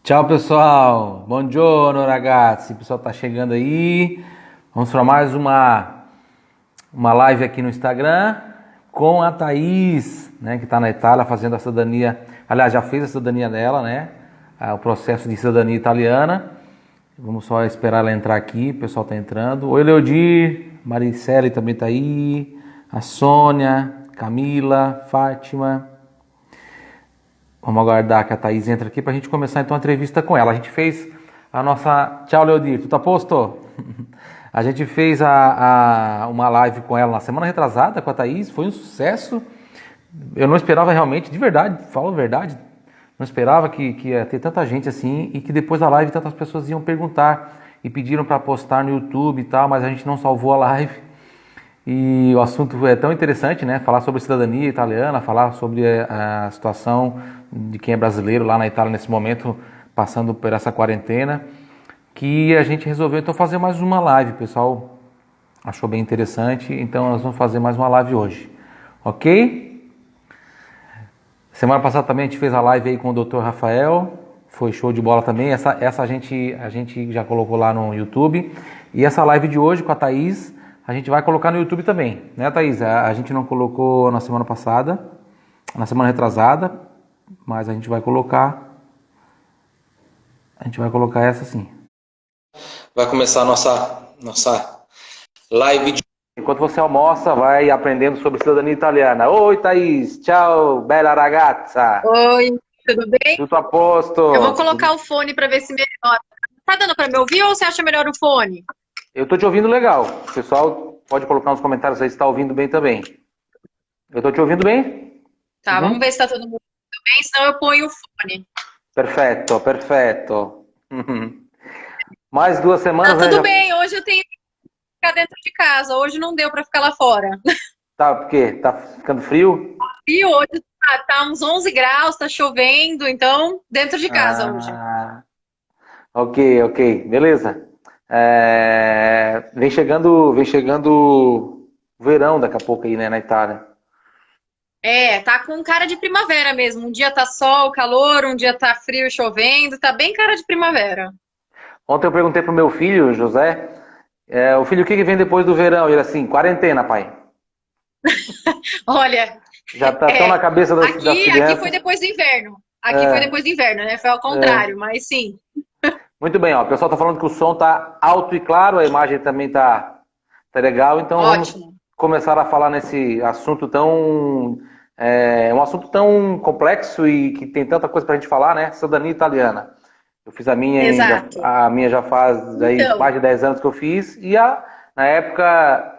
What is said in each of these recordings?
Ciao pessoal, buongiorno ragazzi, o pessoal tá chegando aí. Vamos para mais uma live aqui no Instagram com a Thaís, né, que está na Itália fazendo a cidadania. Aliás, já fez a cidadania dela, né? O processo de cidadania italiana. Vamos só esperar ela entrar aqui, o pessoal tá entrando. Oi, Leodir, Maricele também tá aí, a Sônia, Camila, Fátima. Vamos aguardar que a Thaís entre aqui para a gente começar então a entrevista com ela. A gente fez a nossa... Tchau, Leodir, tu tá posto? A gente fez uma live com ela na semana retrasada com a Thaís, foi um sucesso. Eu não esperava realmente, de verdade, falo a verdade, não esperava que ia ter tanta gente assim e que depois da live tantas pessoas iam perguntar e pediram para postar no YouTube e tal, mas a gente não salvou a live. E o assunto é tão interessante, né? Falar sobre cidadania italiana, falar sobre a situação de quem é brasileiro lá na Itália nesse momento, passando por essa quarentena, que a gente resolveu então fazer mais uma live. O pessoal achou bem interessante, então nós vamos fazer mais uma live hoje, ok? Semana passada também a gente fez a live aí com o Dr. Rafael, foi show de bola também. Essa a gente já colocou lá no YouTube. E essa live de hoje com a Thaís, a gente vai colocar no YouTube também, né, Thaís? A gente não colocou na semana passada, na semana retrasada, mas a gente vai colocar essa sim. Vai começar a nossa live de... Enquanto você almoça, vai aprendendo sobre cidadania italiana. Oi, Thaís. Tchau, bella ragazza. Oi, tudo bem? Tudo a posto? Eu vou colocar o fone para ver se melhora. Tá dando para me ouvir ou você acha melhor o fone? Eu tô te ouvindo legal. O pessoal pode colocar nos comentários aí se está ouvindo bem também. Eu tô te ouvindo bem? Tá, vamos ver se tá todo mundo bem, senão eu ponho o fone. Perfeito, perfeito. Mais 2 semanas, Tá né? tudo bem, hoje eu tenho que ficar dentro de casa, hoje não deu para ficar lá fora. Tá, por quê? Tá ficando frio? E hoje tá uns 11 graus, tá chovendo, então dentro de casa hoje. Ah, ok, ok, beleza. Vem chegando o verão daqui a pouco aí, né, na Itália. É, tá com cara de primavera mesmo. Um dia tá sol, calor, um dia tá frio, chovendo, tá bem cara de primavera. Ontem eu perguntei pro meu filho, José, o filho, o que que vem depois do verão? Ele assim, quarentena, pai. Olha, Já tá tão na é, cabeça das aqui foi crianças. depois do inverno. Aqui foi É, depois do inverno, né? Foi ao é. contrário, mas sim. Muito bem, ó. O pessoal tá falando que o som tá alto e claro, a imagem também tá legal, então vamos Ótimo. começar a falar nesse assunto tão. Um assunto tão complexo e que tem tanta coisa pra gente falar, né? Cidadania italiana. Eu fiz a minha Exato. a minha já faz aí Então, mais de 10 anos que eu fiz, e na época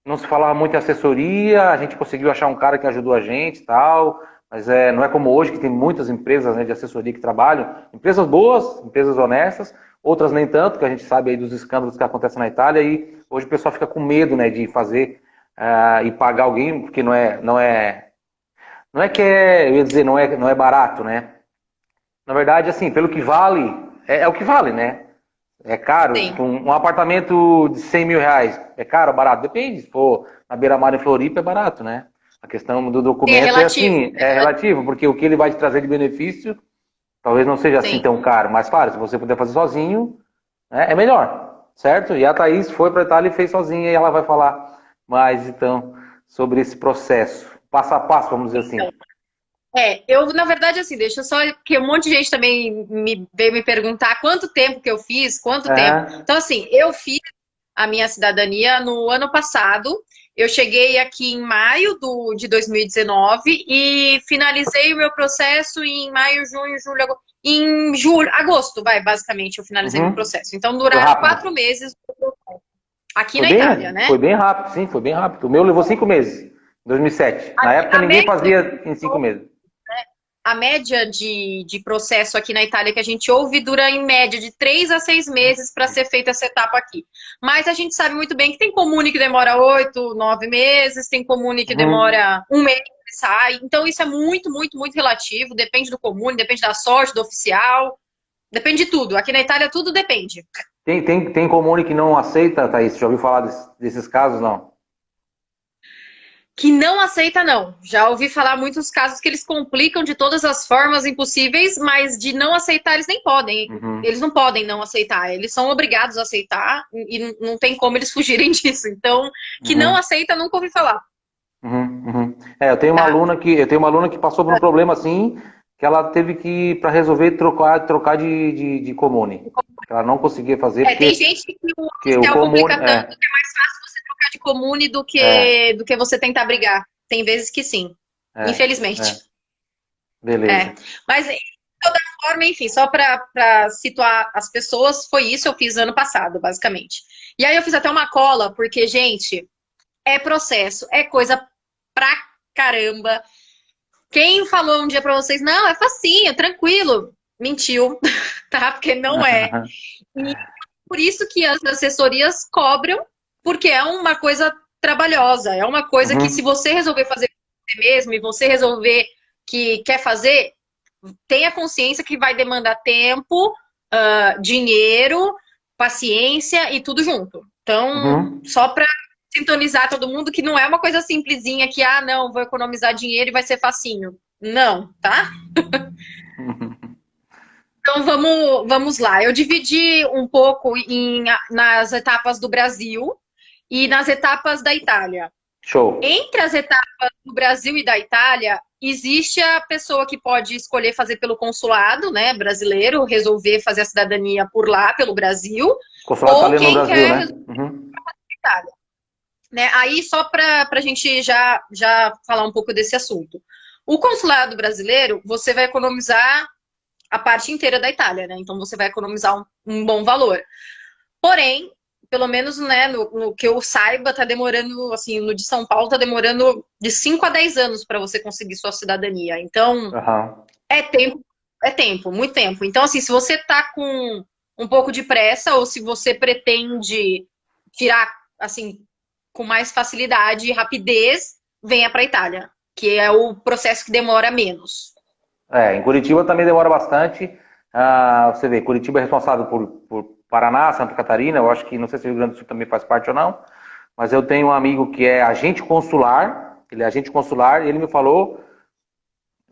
não se falava muito em assessoria, a gente conseguiu achar um cara que ajudou a gente e tal, mas não é como hoje, que tem muitas empresas, né, de assessoria que trabalham, empresas boas, empresas honestas, outras nem tanto, que a gente sabe aí dos escândalos que acontecem na Itália, e hoje o pessoal fica com medo, né, de fazer e pagar alguém, porque não é que eu ia dizer, não é barato, né? Na verdade, assim, pelo que vale, é o que vale, né? É caro, tipo, sim. um apartamento de 100 mil reais, é caro ou barato? Depende, se for na beira-mar em Floripa é barato, né? A questão do Sim, é documento é relativo. assim, é relativo, porque o que ele vai te trazer de benefício talvez não seja assim Sim. tão caro, mas claro, se você puder fazer sozinho, né, é melhor, certo? E a Thaís foi para a Itália e fez sozinha e ela vai falar mais então sobre esse processo, passo a passo, vamos dizer assim. Eu, na verdade, assim, deixa eu só, porque um monte de gente também veio me perguntar quanto tempo que eu fiz, quanto tempo. Aham. Então, assim, eu fiz a minha cidadania no ano passado. Eu cheguei aqui em maio de 2019 e finalizei o meu processo em maio, junho, julho, em julho, agosto, vai, basicamente, eu finalizei meu Uhum. processo. Então, Foi duraram rápido. 4 meses aqui na Itália, Foi né? bem rápido, sim, foi bem rápido. O meu levou 5 meses, em 2007. Na época A ninguém média fazia em 5 meses. A média de processo aqui na Itália que a gente ouve dura em média de 3 a 6 meses para ser feita essa etapa aqui. Mas a gente sabe muito bem que tem comune que demora 8, 9 meses, tem comune que Uhum. demora um mês e sai. Então isso é muito, muito, muito relativo. Depende do comune, depende da sorte, do oficial, depende de tudo. Aqui na Itália tudo depende. Tem comune que não aceita, Thaís? Já ouviu falar desses casos, não? Que não aceita, não. Já ouvi falar muitos casos que eles complicam de todas as formas impossíveis, mas de não aceitar eles nem podem. Uhum. Eles não podem não aceitar. Eles são obrigados a aceitar e não tem como eles fugirem disso. Então, que não Uhum. aceita, nunca ouvi falar. Uhum. Uhum. Eu tenho uma Tá? aluna que passou por um problema assim, que ela teve que, para resolver, trocar de comune. Ela não conseguia fazer Tem porque, gente que o porque o oficial comune. complica tanto que é mais fácil você trocar de comune É, do que você tentar brigar. Tem vezes que sim. é, Infelizmente. é. Beleza. É. Mas, de toda forma, enfim, só para situar as pessoas, foi isso que eu fiz ano passado, basicamente. E aí eu fiz até uma cola, porque, gente, é processo, é coisa pra caramba. Quem falou um dia pra vocês, não, é facinho, tranquilo, mentiu, tá? Porque não é. E por isso que as assessorias cobram, porque é uma coisa trabalhosa, é uma coisa que se Uhum. você resolver fazer por você mesmo e você resolver que quer fazer, tenha consciência que vai demandar tempo, dinheiro, paciência e tudo junto. Então, Uhum. só para sintonizar todo mundo que não é uma coisa simplesinha que, não, vou economizar dinheiro e vai ser facinho. Não, tá? Então vamos lá. Eu dividi um pouco nas etapas do Brasil e nas etapas da Itália. Show. Entre as etapas do Brasil e da Itália, existe a pessoa que pode escolher fazer pelo consulado, né, brasileiro, resolver fazer a cidadania por lá, pelo Brasil, Consulado ou italiano no quem Brasil, quer né? resolver Uhum. a Itália. Né? Aí, só para a gente já falar um pouco desse assunto. O consulado brasileiro, você vai economizar a parte inteira da Itália, né? Então, você vai economizar um bom valor. Porém, pelo menos, né, no que eu saiba, tá demorando, assim, no de São Paulo, tá demorando de 5 a 10 anos para você conseguir sua cidadania. Então, Aham. é tempo, muito tempo. Então, assim, se você tá com um pouco de pressa ou se você pretende tirar, assim, com mais facilidade e rapidez, venha para a Itália, que é o processo que demora menos. Em Curitiba também demora bastante. Você vê, Curitiba é responsável por Paraná, Santa Catarina. Eu acho que, não sei se o Rio Grande do Sul também faz parte ou não, mas eu tenho um amigo que é agente consular. Ele é agente consular e ele me falou,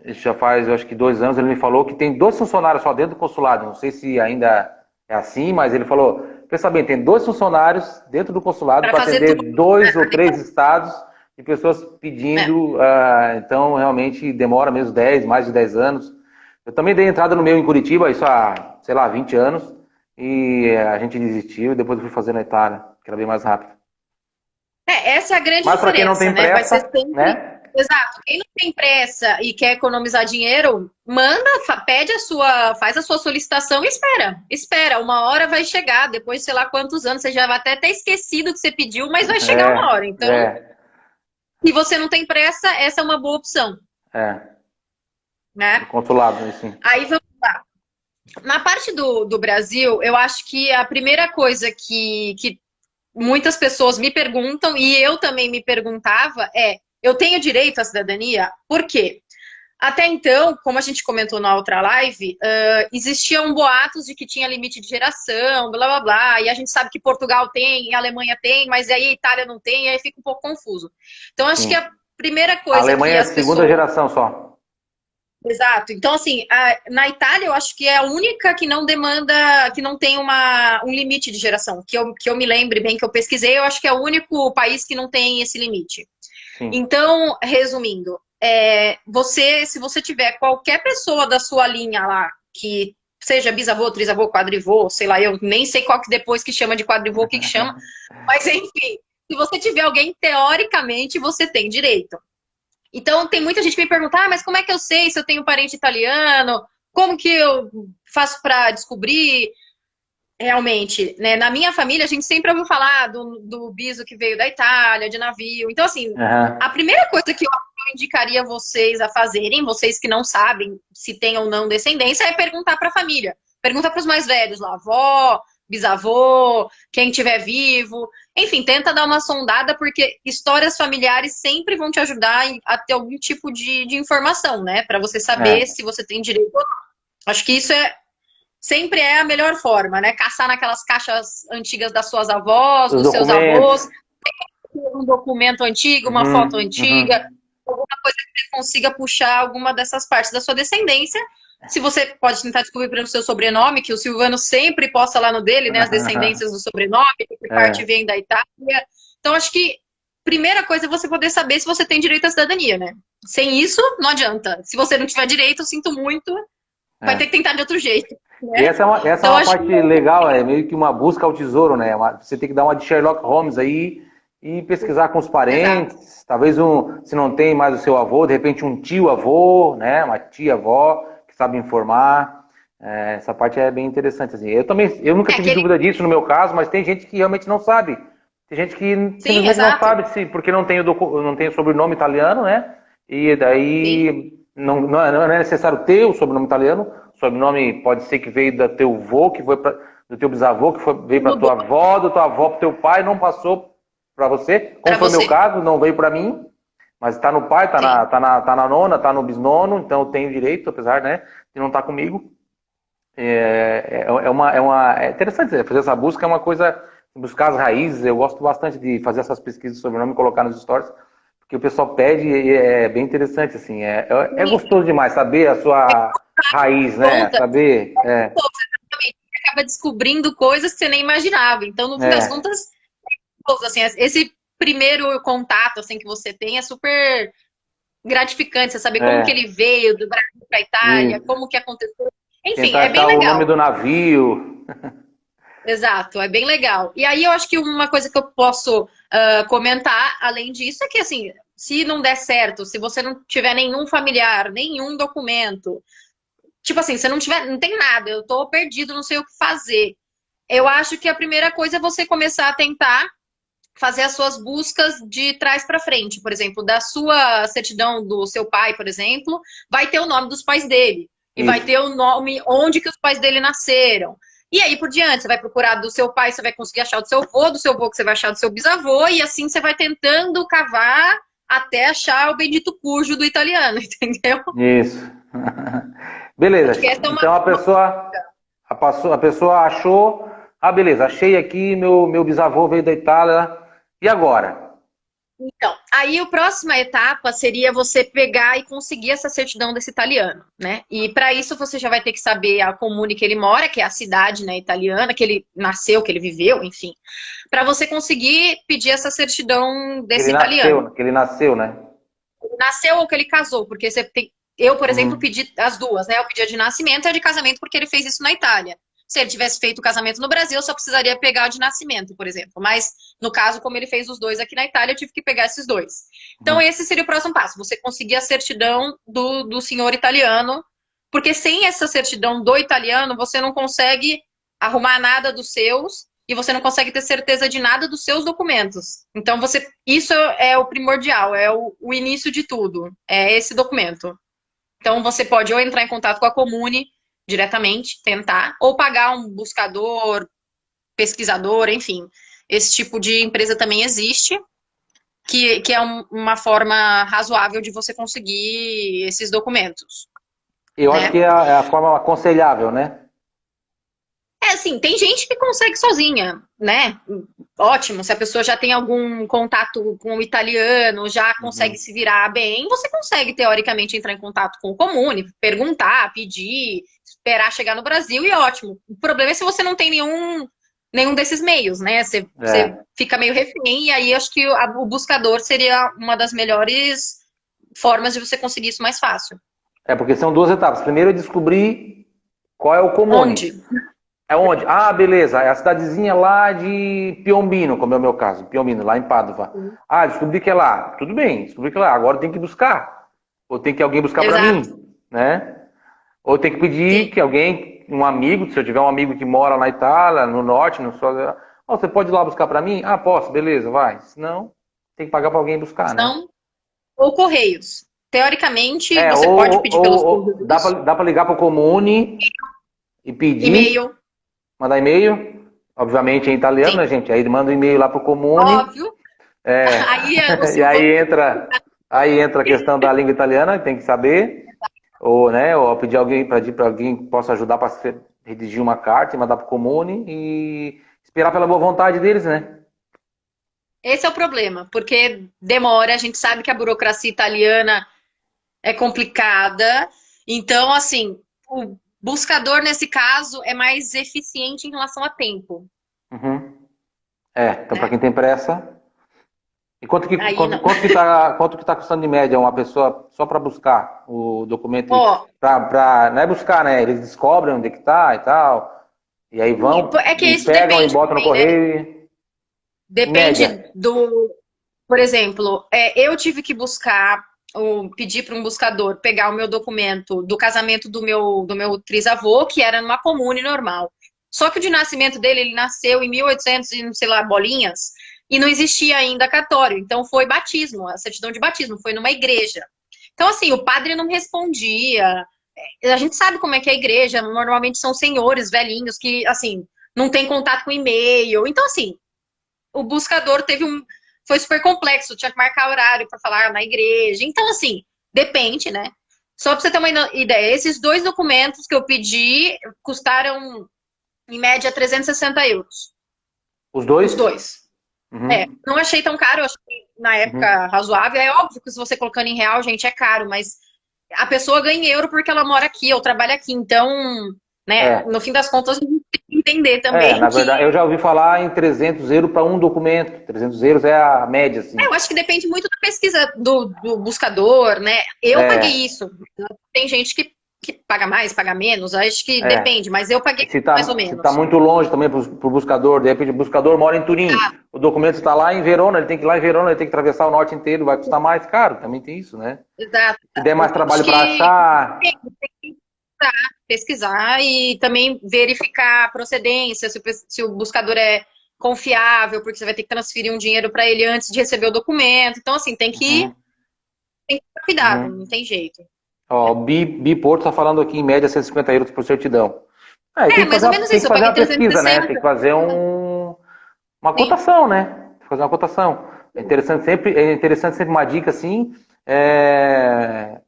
isso já faz, eu acho que 2 anos, ele me falou que tem 2 funcionários só dentro do consulado. Não sei se ainda é assim, mas ele falou, pensa bem, tem 2 funcionários dentro do consulado Para para fazer atender tudo, 2 ou 3 estados de pessoas né? pedindo, então realmente demora mesmo mais de 10 anos. Eu também dei entrada no meu em Curitiba, isso há, sei lá, 20 anos, e a gente desistiu e depois eu fui fazer na Itália, que era bem mais rápido. Essa é a grande Mas para quem não diferença, tem né? Vai ser pressa, sempre. né? Exato. Quem não tem pressa e quer economizar dinheiro, pede faz a sua solicitação e espera. Espera, uma hora vai chegar, depois sei lá quantos anos, você já vai até ter esquecido que você pediu, mas vai chegar uma hora. Então, É, se você não tem pressa, essa é uma boa opção, é, no né? consulado, assim. Aí vamos lá. Na parte do Brasil, eu acho que a primeira coisa que muitas pessoas me perguntam, e eu também me perguntava, eu tenho direito à cidadania? Por quê? Até então, como a gente comentou na outra live, existiam boatos de que tinha limite de geração, blá blá blá, e a gente sabe que Portugal tem, a Alemanha tem, mas aí a Itália não tem, e aí fica um pouco confuso. Então, acho que Sim. a primeira A coisa que Alemanha é as de segunda pessoas. geração só. Exato. Então, assim, na Itália, eu acho que é a única que não demanda, que não tem um limite de geração. Que eu me lembre bem, que eu pesquisei, eu acho que é o único país que não tem esse limite. Sim. Então, resumindo, se você tiver qualquer pessoa da sua linha lá, que seja bisavô, trisavô, quadrivô, sei lá, eu nem sei qual que depois que chama de quadrivô, o que chama, mas enfim, se você tiver alguém, teoricamente, você tem direito. Então, tem muita gente que me pergunta, mas como é que eu sei se eu tenho parente italiano? Como que eu faço para descobrir? Realmente, né? Na minha família, a gente sempre ouviu falar do biso que veio da Itália, de navio. Então, assim, a Aham. primeira coisa que eu indicaria vocês a fazerem, vocês que não sabem se tem ou não descendência, é perguntar para a família. Pergunta para os mais velhos lá, avó, bisavô, quem estiver vivo. Enfim, tenta dar uma sondada, porque histórias familiares sempre vão te ajudar a ter algum tipo de informação, né? Para você saber É. se você tem direito ou não. Acho que isso sempre é a melhor forma, né? Caçar naquelas caixas antigas das suas avós, Os dos seus avós. documentos. um documento antigo, uma foto antiga, alguma coisa que você consiga puxar alguma dessas partes da sua descendência. Se você pode tentar descobrir pelo seu sobrenome, que o Silvano sempre posta lá no dele, né, as descendências do sobrenome, que parte vem da Itália. Então, acho que primeira coisa é você poder saber se você tem direito à cidadania, né? Sem isso, não adianta. Se você não tiver direito, eu sinto muito, vai ter que tentar de outro jeito. Né? E essa é então, uma parte legal, é meio que uma busca ao tesouro, né? Você tem que dar uma de Sherlock Holmes aí e pesquisar com os parentes. Exato. Talvez se não tem mais o seu avô, de repente um tio-avô, né? Uma tia-avó que sabe informar. Essa parte é bem interessante. Assim. Eu nunca tive dúvida disso no meu caso, mas tem gente que realmente não sabe. Tem gente que simplesmente não sabe porque não tem o sobrenome italiano, né? E daí não é necessário ter o sobrenome italiano. O sobrenome pode ser que veio do teu avô, que foi do teu bisavô, que veio para tua avó, do tua avó para teu pai, não passou para você. Como foi o meu caso, não veio para mim, mas está no pai, tá na nona, está no bisnono, então eu tenho direito, apesar, né, de não estar comigo. É interessante fazer essa busca, é uma coisa, buscar as raízes. Eu gosto bastante de fazer essas pesquisas sobre o sobrenome e colocar nos stories, porque o pessoal pede e é bem interessante, assim, é gostoso demais saber a sua raiz, né, saber... Exatamente, você acaba descobrindo coisas que você nem imaginava, então no fim das contas, assim, esse primeiro contato, assim, que você tem é super gratificante, você saber como que ele veio do Brasil para a Itália, como que aconteceu. Enfim, é bem legal. O nome do navio. Exato, é bem legal. E aí eu acho que uma coisa que eu posso comentar, além disso, é que assim, se não der certo, se você não tiver nenhum familiar, nenhum documento, tipo assim, você não tem nada, eu tô perdido, não sei o que fazer. Eu acho que a primeira coisa é você começar a tentar fazer as suas buscas de trás para frente. Por exemplo, da sua certidão do seu pai, por exemplo, vai ter o nome dos pais dele. E vai ter o nome onde que os pais dele nasceram. E aí por diante, você vai procurar do seu pai, você vai conseguir achar do seu avô que você vai achar do seu bisavô, e assim você vai tentando cavar até achar o bendito cujo do italiano, entendeu? Isso. Beleza. Então a pessoa achou, beleza, achei aqui, meu bisavô veio da Itália, e agora? Então, aí a próxima etapa seria você pegar e conseguir essa certidão desse italiano, né? E para isso você já vai ter que saber a comune que ele mora, que é a cidade, né, italiana, que ele nasceu, que ele viveu, enfim, para você conseguir pedir essa certidão desse italiano. Que ele nasceu, né? Ele nasceu ou que ele casou, porque você tem... Eu, por exemplo, pedi as duas, né? Eu pedi a de nascimento e a de casamento porque ele fez isso na Itália. Se ele tivesse feito o casamento no Brasil, eu só precisaria pegar a de nascimento, por exemplo. Mas, no caso, como ele fez os dois aqui na Itália, eu tive que pegar esses dois. Então, esse seria o próximo passo. Você conseguir a certidão do senhor italiano, porque sem essa certidão do italiano, você não consegue arrumar nada dos seus e você não consegue ter certeza de nada dos seus documentos. Então, isso é o primordial, é o início de tudo. É esse documento. Então, você pode ou entrar em contato com a comune diretamente, tentar, ou pagar um buscador, pesquisador, enfim. Esse tipo de empresa também existe, que é uma forma razoável de você conseguir esses documentos. Eu acho que é a forma aconselhável, né? Assim, tem gente que consegue sozinha, né? Ótimo, se a pessoa já tem algum contato com o italiano, já consegue se virar bem, você consegue, teoricamente, entrar em contato com o comune, perguntar, pedir, esperar chegar no Brasil e ótimo. O problema é se você não tem nenhum desses meios, né? Você fica meio refém e aí acho que o buscador seria uma das melhores formas de você conseguir isso mais fácil. Porque são duas etapas. Primeiro é descobrir qual é o comune. Onde? É onde? Beleza, é a cidadezinha lá de Piombino, como é o meu caso, Piombino, lá em Padova. Descobri que é lá. Tudo bem, descobri que é lá. Agora tem que buscar. Ou tem que alguém buscar para mim, né? Ou tem que pedir que alguém, um amigo, se eu tiver um amigo que mora na Itália, no norte, no sul, você pode ir lá buscar para mim? Posso, beleza, vai. Senão, tem que pagar para alguém buscar, né? Ou Correios. Teoricamente, você pode pedir pelos Correios. Dá para ligar para o comune e pedir. E-mail. Mandar e-mail, obviamente em italiano, né, gente? Aí manda um e-mail lá pro comune. Óbvio. E aí entra a questão da língua italiana, tem que saber. Ou pedir para alguém que possa ajudar para redigir uma carta e mandar pro comune e esperar pela boa vontade deles, né? Esse é o problema, porque demora, a gente sabe que a burocracia italiana é complicada. Então, assim, o buscador, nesse caso, é mais eficiente em relação a tempo, Uhum. É, então para né? quem tem pressa. E Aí não. quanto que tá custando de média uma pessoa só para buscar o documento? Ó, Não é buscar, né? Eles descobrem onde é que tá e tal. E aí vão é que e isso pegam e depende botam no também, né? correio. Em Depende média. do. Por exemplo, eu tive que buscar, ou pedir para um buscador pegar o meu documento do casamento do meu trisavô, que era numa comune normal. Só que o de nascimento dele, ele nasceu em 1800 e não sei lá, bolinhas, e não existia ainda cartório. Então foi batismo, a certidão de batismo, foi numa igreja. Então, assim, o padre não respondia. A gente sabe como é que é a igreja, normalmente são senhores velhinhos que, assim, não tem contato com e-mail. Então, assim, o buscador foi super complexo, tinha que marcar horário para falar na igreja. Então, assim, depende, né? Só para você ter uma ideia, esses dois documentos que eu pedi custaram, em média, 360 euros. Os Os dois? dois. Uhum, Não achei tão caro, achei na uhum. época razoável. É óbvio que se você colocando em real, gente, é caro, mas a pessoa ganha em euro porque ela mora aqui ou trabalha aqui. Então, né, É, no fim das contas, a gente tem que entender na também verdade, eu que já ouvi falar em 300 euros para um documento. 300 euros é a média, assim. eu acho que depende muito da pesquisa do buscador, né? Eu paguei É, isso. Tem gente que paga mais, paga menos, acho que é. depende, mas eu paguei mais ou Se tá menos. muito longe também para o buscador, de repente o buscador mora em Turim, o documento está lá em Verona, ele tem que ir lá em Verona, ele tem que atravessar o norte inteiro, vai custar mais caro, também tem isso, né? Exato. Se der mais Acho trabalho para que achar, tem que pesquisar e também verificar a procedência, se o buscador é confiável, porque você vai ter que transferir um dinheiro para ele antes de receber o documento. Então, assim, uhum, tem que ter cuidado, uhum. não tem jeito. Ó, o Bi Porto está falando aqui em média 150 euros por certidão. É, É, mais ou menos tem que isso. Eu fazer paguei uma pesquisa, né? Tem 360. que fazer uma Sim. cotação, né? Tem que fazer uma cotação. É interessante sempre uma dica assim, é,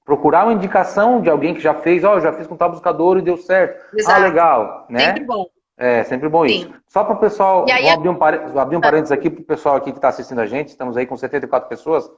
procurar uma indicação de alguém que já fez, ó, eu já fiz com tal buscador e deu certo. Ah, Exato. legal, Sempre né? bom. É sempre bom isso. Sim. Só para o E pessoal, aí, vou abrir um parênteses aqui para o pessoal aqui que está assistindo a gente. Estamos aí com 74 pessoas.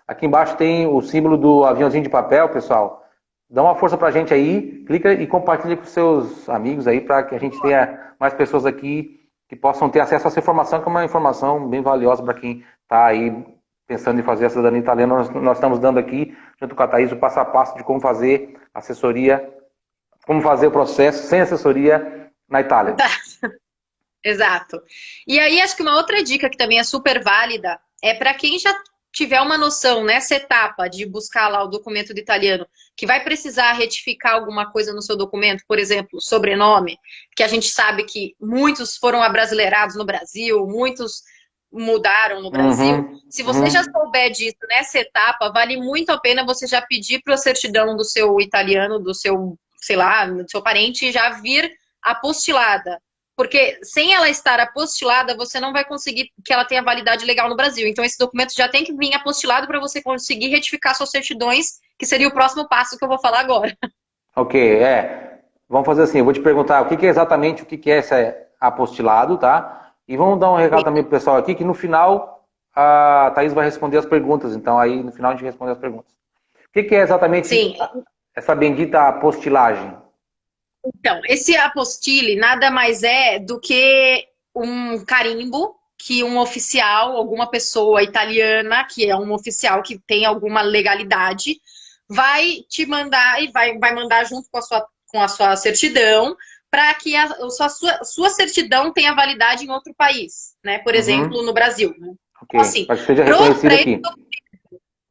Aqui embaixo tem o símbolo do aviãozinho de papel, pessoal. Dá uma força para a gente aí, clica e compartilha com seus amigos aí para que a gente tenha mais pessoas aqui que possam ter acesso a essa informação, que é uma informação bem valiosa para quem está aí pensando em fazer a cidadania italiana. Nós estamos dando aqui, junto com a Thaís, o passo a passo de como fazer assessoria, como fazer o processo sem assessoria na Itália. tá, exato. E aí, acho que uma outra dica que também é super válida é para quem já tiver uma noção nessa etapa de buscar lá o documento do italiano, que vai precisar retificar alguma coisa no seu documento, por exemplo, sobrenome, que a gente sabe que muitos foram abrasileirados no Brasil, muitos mudaram no Brasil. Uhum, Se você já uhum. souber disso nessa etapa, vale muito a pena você já pedir para a certidão do seu italiano, do seu, sei lá, do seu parente, já vir apostilada. Porque sem ela estar apostilada, você não vai conseguir que ela tenha validade legal no Brasil. Então, esse documento já tem que vir apostilado para você conseguir retificar suas certidões, que seria o próximo passo que eu vou falar agora. Ok, vamos fazer assim, eu vou te perguntar o que é exatamente o que é esse apostilado, tá? E vamos dar um recado também pro pessoal aqui, que no final a Thaís vai responder as perguntas, então aí no final a gente responde as perguntas. O que é exatamente Sim, essa bendita apostilagem? então, esse apostille nada mais é do que um carimbo que um oficial, alguma pessoa italiana, que é um oficial que tem alguma legalidade, vai te mandar e vai mandar junto com a sua certidão para que a sua certidão tenha validade em outro país, né? Por exemplo, Uhum, no Brasil. Né? Então, ok, assim, para que seja para reconhecido esse aqui.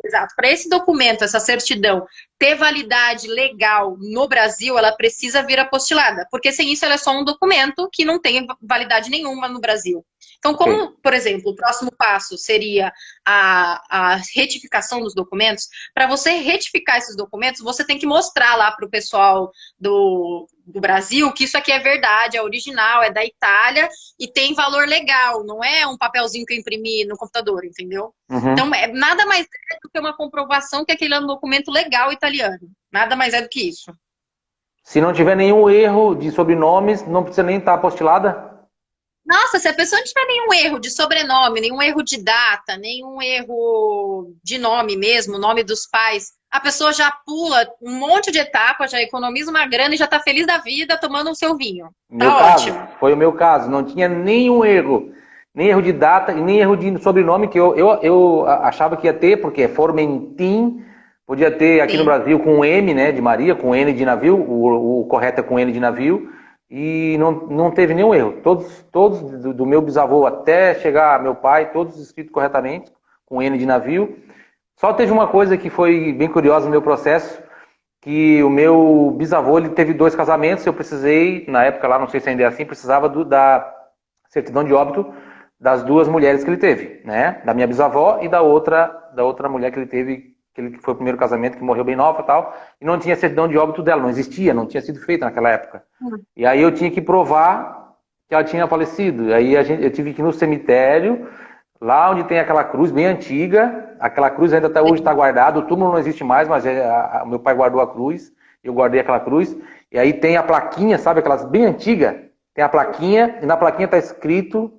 Exato. Para esse documento, essa certidão, ter validade legal no Brasil, ela precisa vir apostilada, porque sem isso ela é só um documento que não tem validade nenhuma no Brasil. Então, Ok. como, por exemplo, o próximo passo seria a retificação dos documentos, para você retificar esses documentos, você tem que mostrar lá para o pessoal do Brasil que isso aqui é verdade, é original, é da Itália e tem valor legal, não é um papelzinho que eu imprimi no computador, entendeu? Então, Uhum. nada mais é do que uma comprovação que aquele é um documento legal italiano. Nada mais é do que isso. Se não tiver nenhum erro de sobrenomes, não precisa nem estar apostilada? Nossa, se a pessoa não tiver nenhum erro de sobrenome, nenhum erro de data, nenhum erro de nome mesmo, nome dos pais, a pessoa já pula um monte de etapas, já economiza uma grana e já tá feliz da vida tomando o seu vinho. Meu Tá caso, ótimo. foi o meu caso, não tinha nenhum erro, nem erro de data e nem erro de sobrenome que eu achava que ia ter, porque é Formentim, podia ter aqui no Sim. Brasil com M, né, de Maria, com N de navio, o correto é com N de navio, e não teve nenhum erro. Todos do meu bisavô até chegar meu pai, todos escritos corretamente, com N de navio. Só teve uma coisa que foi bem curiosa no meu processo, que o meu bisavô ele teve 2 casamentos, eu precisei, na época lá, não sei se ainda é assim, precisava da certidão de óbito das 2 mulheres que ele teve, né? Da minha bisavó e da outra mulher que ele teve, que foi o primeiro casamento, que morreu bem nova e tal, e não tinha certidão de óbito dela, não existia, não tinha sido feita naquela época. E aí eu tinha que provar que ela tinha falecido. E aí eu tive que ir no cemitério, lá onde tem aquela cruz bem antiga, aquela cruz ainda até hoje está guardada, o túmulo não existe mais, mas meu pai guardou a cruz, eu guardei aquela cruz, e aí tem a plaquinha, sabe, aquelas bem antigas, tem a plaquinha, e na plaquinha está escrito,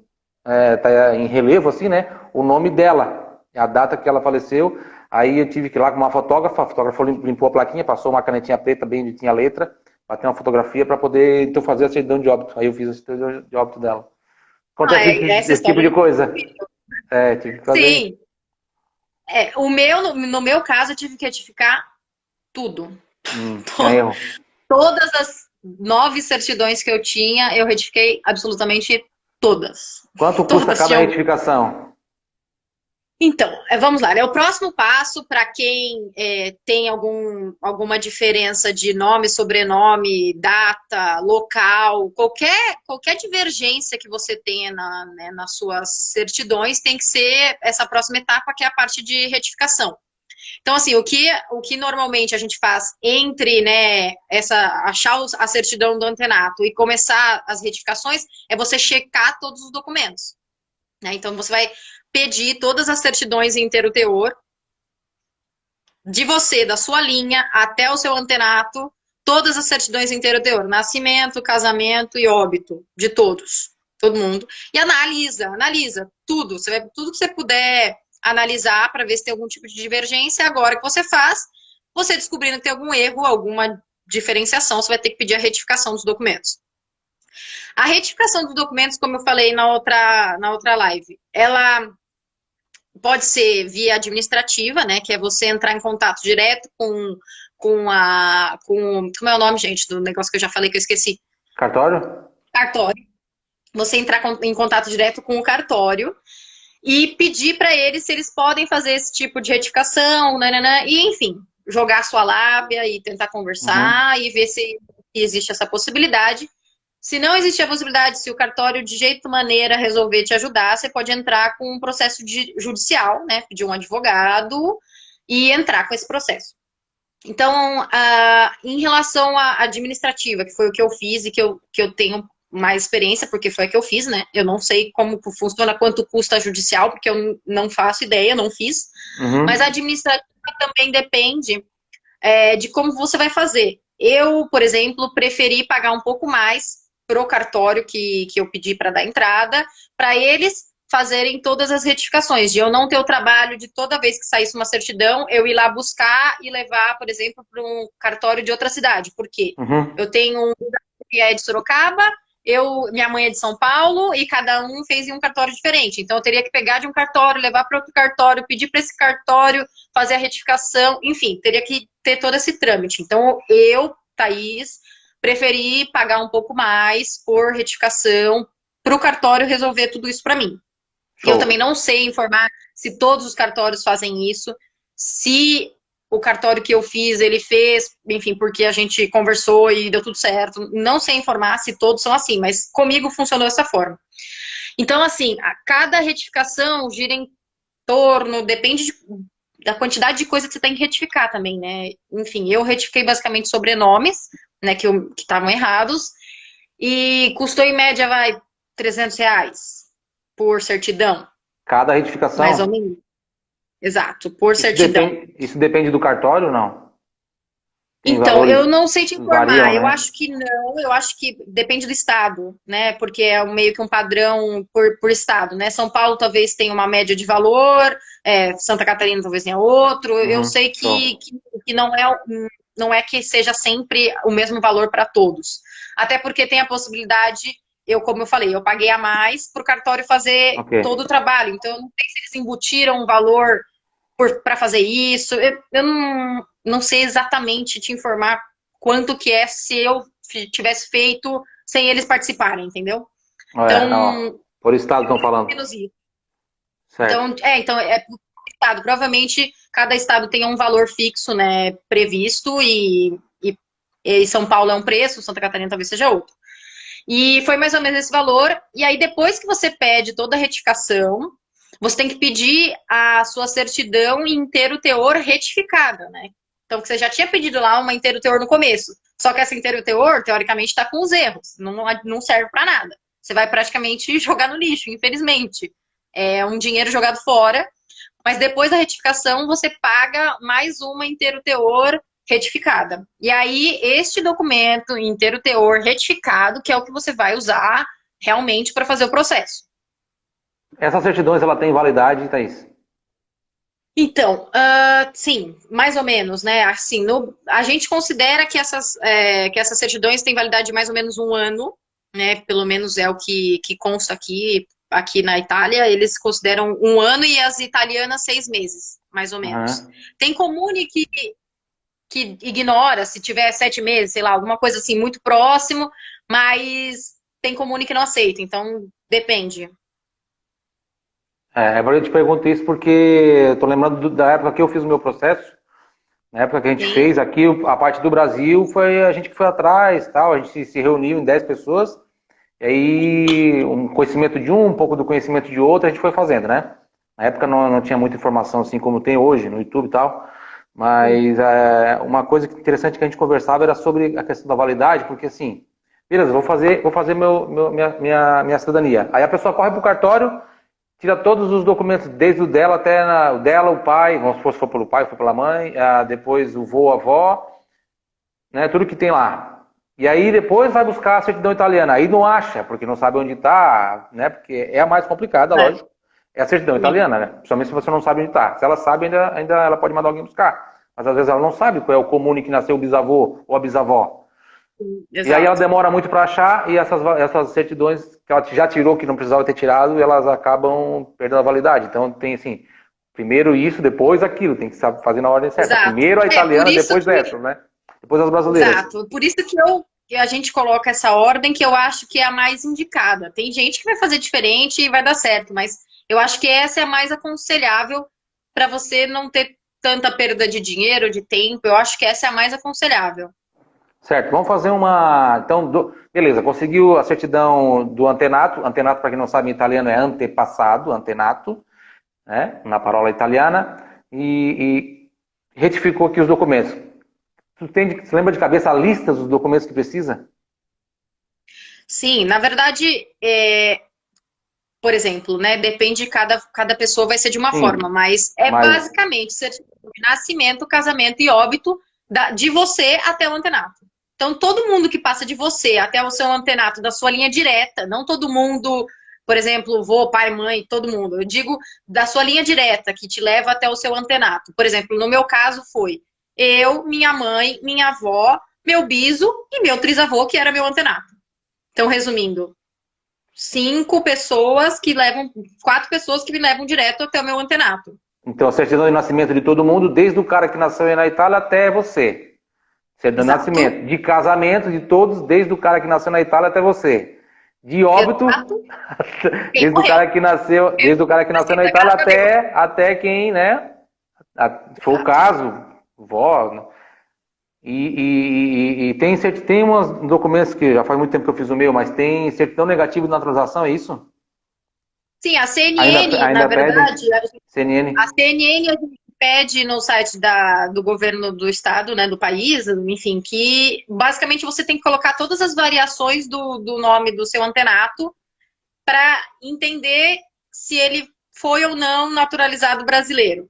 tá em relevo assim, né, o nome dela, a data que ela faleceu, aí eu tive que ir lá com uma fotógrafa, a fotógrafa limpou a plaquinha, passou uma canetinha preta bem onde tinha a letra, para ter uma fotografia para poder então fazer a certidão de óbito, aí eu fiz a certidão de óbito dela. Ah, Acontece essa esse tipo história é de coisa. incrível. Tive que fazer isso. Sim. O meu, no meu caso, eu tive que retificar tudo. Tinha erro. Todas as 9 certidões que eu tinha, eu retifiquei absolutamente todas. Quanto custa Todas cada tinham. retificação? Então, vamos lá, né? O próximo passo para quem tem alguma diferença de nome, sobrenome, data, local, qualquer divergência que você tenha nas suas certidões, tem que ser essa próxima etapa, que é a parte de retificação. Então, assim, o que normalmente a gente faz entre, né, achar a certidão do antenato e começar as retificações é você checar todos os documentos, né? Então, você vai pedir todas as certidões em inteiro teor, de você, da sua linha, até o seu antenato, todas as certidões em inteiro teor, nascimento, casamento e óbito, de todos, todo mundo, e analisa tudo, tudo que você puder analisar para ver se tem algum tipo de divergência. Agora que você faz, você descobrindo que tem algum erro, alguma diferenciação, você vai ter que pedir a retificação dos documentos. A retificação dos documentos, como eu falei na outra live, ela pode ser via administrativa, né? Que é você entrar em contato direto como é o nome, gente, do negócio que eu já falei que eu esqueci? Cartório? Cartório. Você entrar em contato direto com o cartório e pedir para eles se eles podem fazer esse tipo de retificação, nananã, e enfim, jogar sua lábia e tentar Uhum. conversar e ver se existe essa possibilidade. Se não existe a possibilidade, se o cartório de jeito maneira resolver te ajudar, você pode entrar com um processo judicial, né? Pedir um advogado e entrar com esse processo. Então, em relação à administrativa, que foi o que eu fiz e que eu tenho mais experiência, porque foi a que eu fiz, né? Eu não sei como funciona, quanto custa a judicial, porque eu não faço ideia, não fiz. Mas a Uhum. administrativa também depende de como você vai fazer. Eu, por exemplo, preferi pagar um pouco mais pro cartório que eu pedi para dar entrada, para eles fazerem todas as retificações, de eu não ter o trabalho de toda vez que saísse uma certidão, eu ir lá buscar e levar, por exemplo, para um cartório de outra cidade. Por quê? Uhum. Eu tenho um que é de Sorocaba, minha mãe é de São Paulo e cada um fez em um cartório diferente. Então eu teria que pegar de um cartório, levar para outro cartório, pedir para esse cartório fazer a retificação, enfim, teria que ter todo esse trâmite. Então eu, Thaís, preferi pagar um pouco mais por retificação para o cartório resolver tudo isso para mim. Eu também Show. não sei informar se todos os cartórios fazem isso, se o cartório que eu fiz, ele fez, enfim, porque a gente conversou e deu tudo certo. Não sei informar se todos são assim, mas comigo funcionou dessa forma. Então, assim, a cada retificação gira em torno, depende da quantidade de coisa que você tem que retificar também, né? Enfim, eu retifiquei basicamente sobrenomes, né, que estavam errados, e custou em média, R$ 300 por certidão, Cada mais ou retificação? menos. Exato, por Isso certidão. depende, isso depende do cartório ou não? Tem Então, valores eu não sei te que variam, informar. Eu né? acho que não, eu acho que depende do estado, né? Porque é meio que um padrão por estado, né? São Paulo talvez tenha uma média de valor, Santa Catarina talvez tenha outro. Eu Uhum, sei show. que não é que seja sempre o mesmo valor para todos. Até porque tem a possibilidade, como eu falei, eu paguei a mais para o cartório fazer Ok. todo o trabalho. Então, eu não sei se eles embutiram um valor para fazer isso. Eu não sei exatamente te informar quanto que é se eu tivesse feito sem eles participarem, entendeu? Ó, Então, por estado estão falando. menos isso. Certo. Então é por estado. Provavelmente cada estado tem um valor fixo, né, previsto e São Paulo é um preço, Santa Catarina talvez seja outro. E foi mais ou menos esse valor. E aí, depois que você pede toda a retificação, você tem que pedir a sua certidão em inteiro teor retificada, né? Então, que você já tinha pedido lá uma inteiro teor no começo. Só que essa inteiro teor, teoricamente, está com os erros. Não serve para nada. Você vai praticamente jogar no lixo, infelizmente. É um dinheiro jogado fora. Mas depois da retificação, você paga mais uma inteiro teor retificada. E aí, este documento inteiro teor retificado, que é o que você vai usar realmente para fazer o processo. Essas certidões, ela tem validade, Thaís? Então, sim, mais ou menos, né? Assim, a gente considera que essas certidões têm validade de mais ou menos um ano, né? Pelo menos é o que consta aqui na Itália, eles consideram um ano e as italianas 6 meses, mais ou menos. Aham. Tem comune que ignora se tiver 7 meses, sei lá, alguma coisa assim muito próximo, mas tem comune que não aceita, então depende. Agora eu te pergunto isso porque eu tô lembrando da época que eu fiz o meu processo. Na época que a gente Sim, fez aqui, a parte do Brasil foi a gente que foi atrás, tal. A gente se reuniu em 10 pessoas. E aí, um conhecimento de um pouco do conhecimento de outro, a gente foi fazendo, né? Na época não tinha muita informação assim como tem hoje no YouTube e tal. Mas uma coisa interessante que a gente conversava era sobre a questão da validade, porque assim, beleza, vou fazer minha cidadania. Aí a pessoa corre pro cartório, tira todos os documentos, desde o dela até o dela, o pai, vamos supor se for pelo pai, se for pela mãe, depois o vô, a avó, né? Tudo que tem lá. E aí depois vai buscar a certidão italiana. Aí não acha, porque não sabe onde está, né? Porque é a mais complicada, é, lógico. É a certidão sim, italiana, né? Principalmente se você não sabe onde está. Se ela sabe, ainda ela pode mandar alguém buscar. Mas às vezes ela não sabe qual é o comune que nasceu o bisavô ou a bisavó. E aí ela exato. demora muito para achar e essas certidões que ela já tirou, que não precisava ter tirado, elas acabam perdendo a validade. Então tem assim, primeiro isso, depois aquilo, tem que fazer na ordem certa. Exato. Primeiro a Por italiana, isso depois que, essa, né? Depois as brasileiras. exato, por isso que a gente coloca essa ordem que eu acho que é a mais indicada. Tem gente que vai fazer diferente e vai dar certo, mas eu acho que essa é a mais aconselhável para você não ter tanta perda de dinheiro, de tempo. Eu acho que essa é a mais aconselhável. Certo, vamos fazer uma. Então, beleza, conseguiu a certidão do antenato. Antenato, para quem não sabe, em italiano é antepassado, antenato, né? Na parola italiana. E retificou aqui os documentos. Você lembra de cabeça a lista dos documentos que precisa? Sim, na verdade, por exemplo, né? Depende de cada pessoa vai ser de uma forma, Sim, mas é mas. basicamente certidão de nascimento, casamento e óbito de você até o antenato. Então, todo mundo que passa de você até o seu antenato, da sua linha direta, não todo mundo, por exemplo, vô, pai, mãe, todo mundo. Eu digo da sua linha direta, que te leva até o seu antenato. Por exemplo, no meu caso foi eu, minha mãe, minha avó, meu biso e meu trisavô, que era meu antenato. Então, resumindo, 4 pessoas que me levam direto até o meu antenato. Então, a certidão de nascimento de todo mundo, desde o cara que nasceu aí na Itália até você. Certidão de Exato, nascimento. De casamento de todos, desde o cara que nasceu na Itália até você. De óbito, exato. Quem desde o morreu? cara que nasceu, desde o cara que nasceu Assim, na tá, Itália graças a Deus. até quem, né? Se for o Exato. caso, vó. Né? E tem uns documentos que já faz muito tempo que eu fiz o meu, mas tem certidão negativa de naturalização, é isso? Sim, a Ainda, CNN, na ainda pede? verdade, a CNN? CNN a gente pede no site do governo do estado, né, do país, enfim, que basicamente você tem que colocar todas as variações do nome do seu antenato para entender se ele foi ou não naturalizado brasileiro.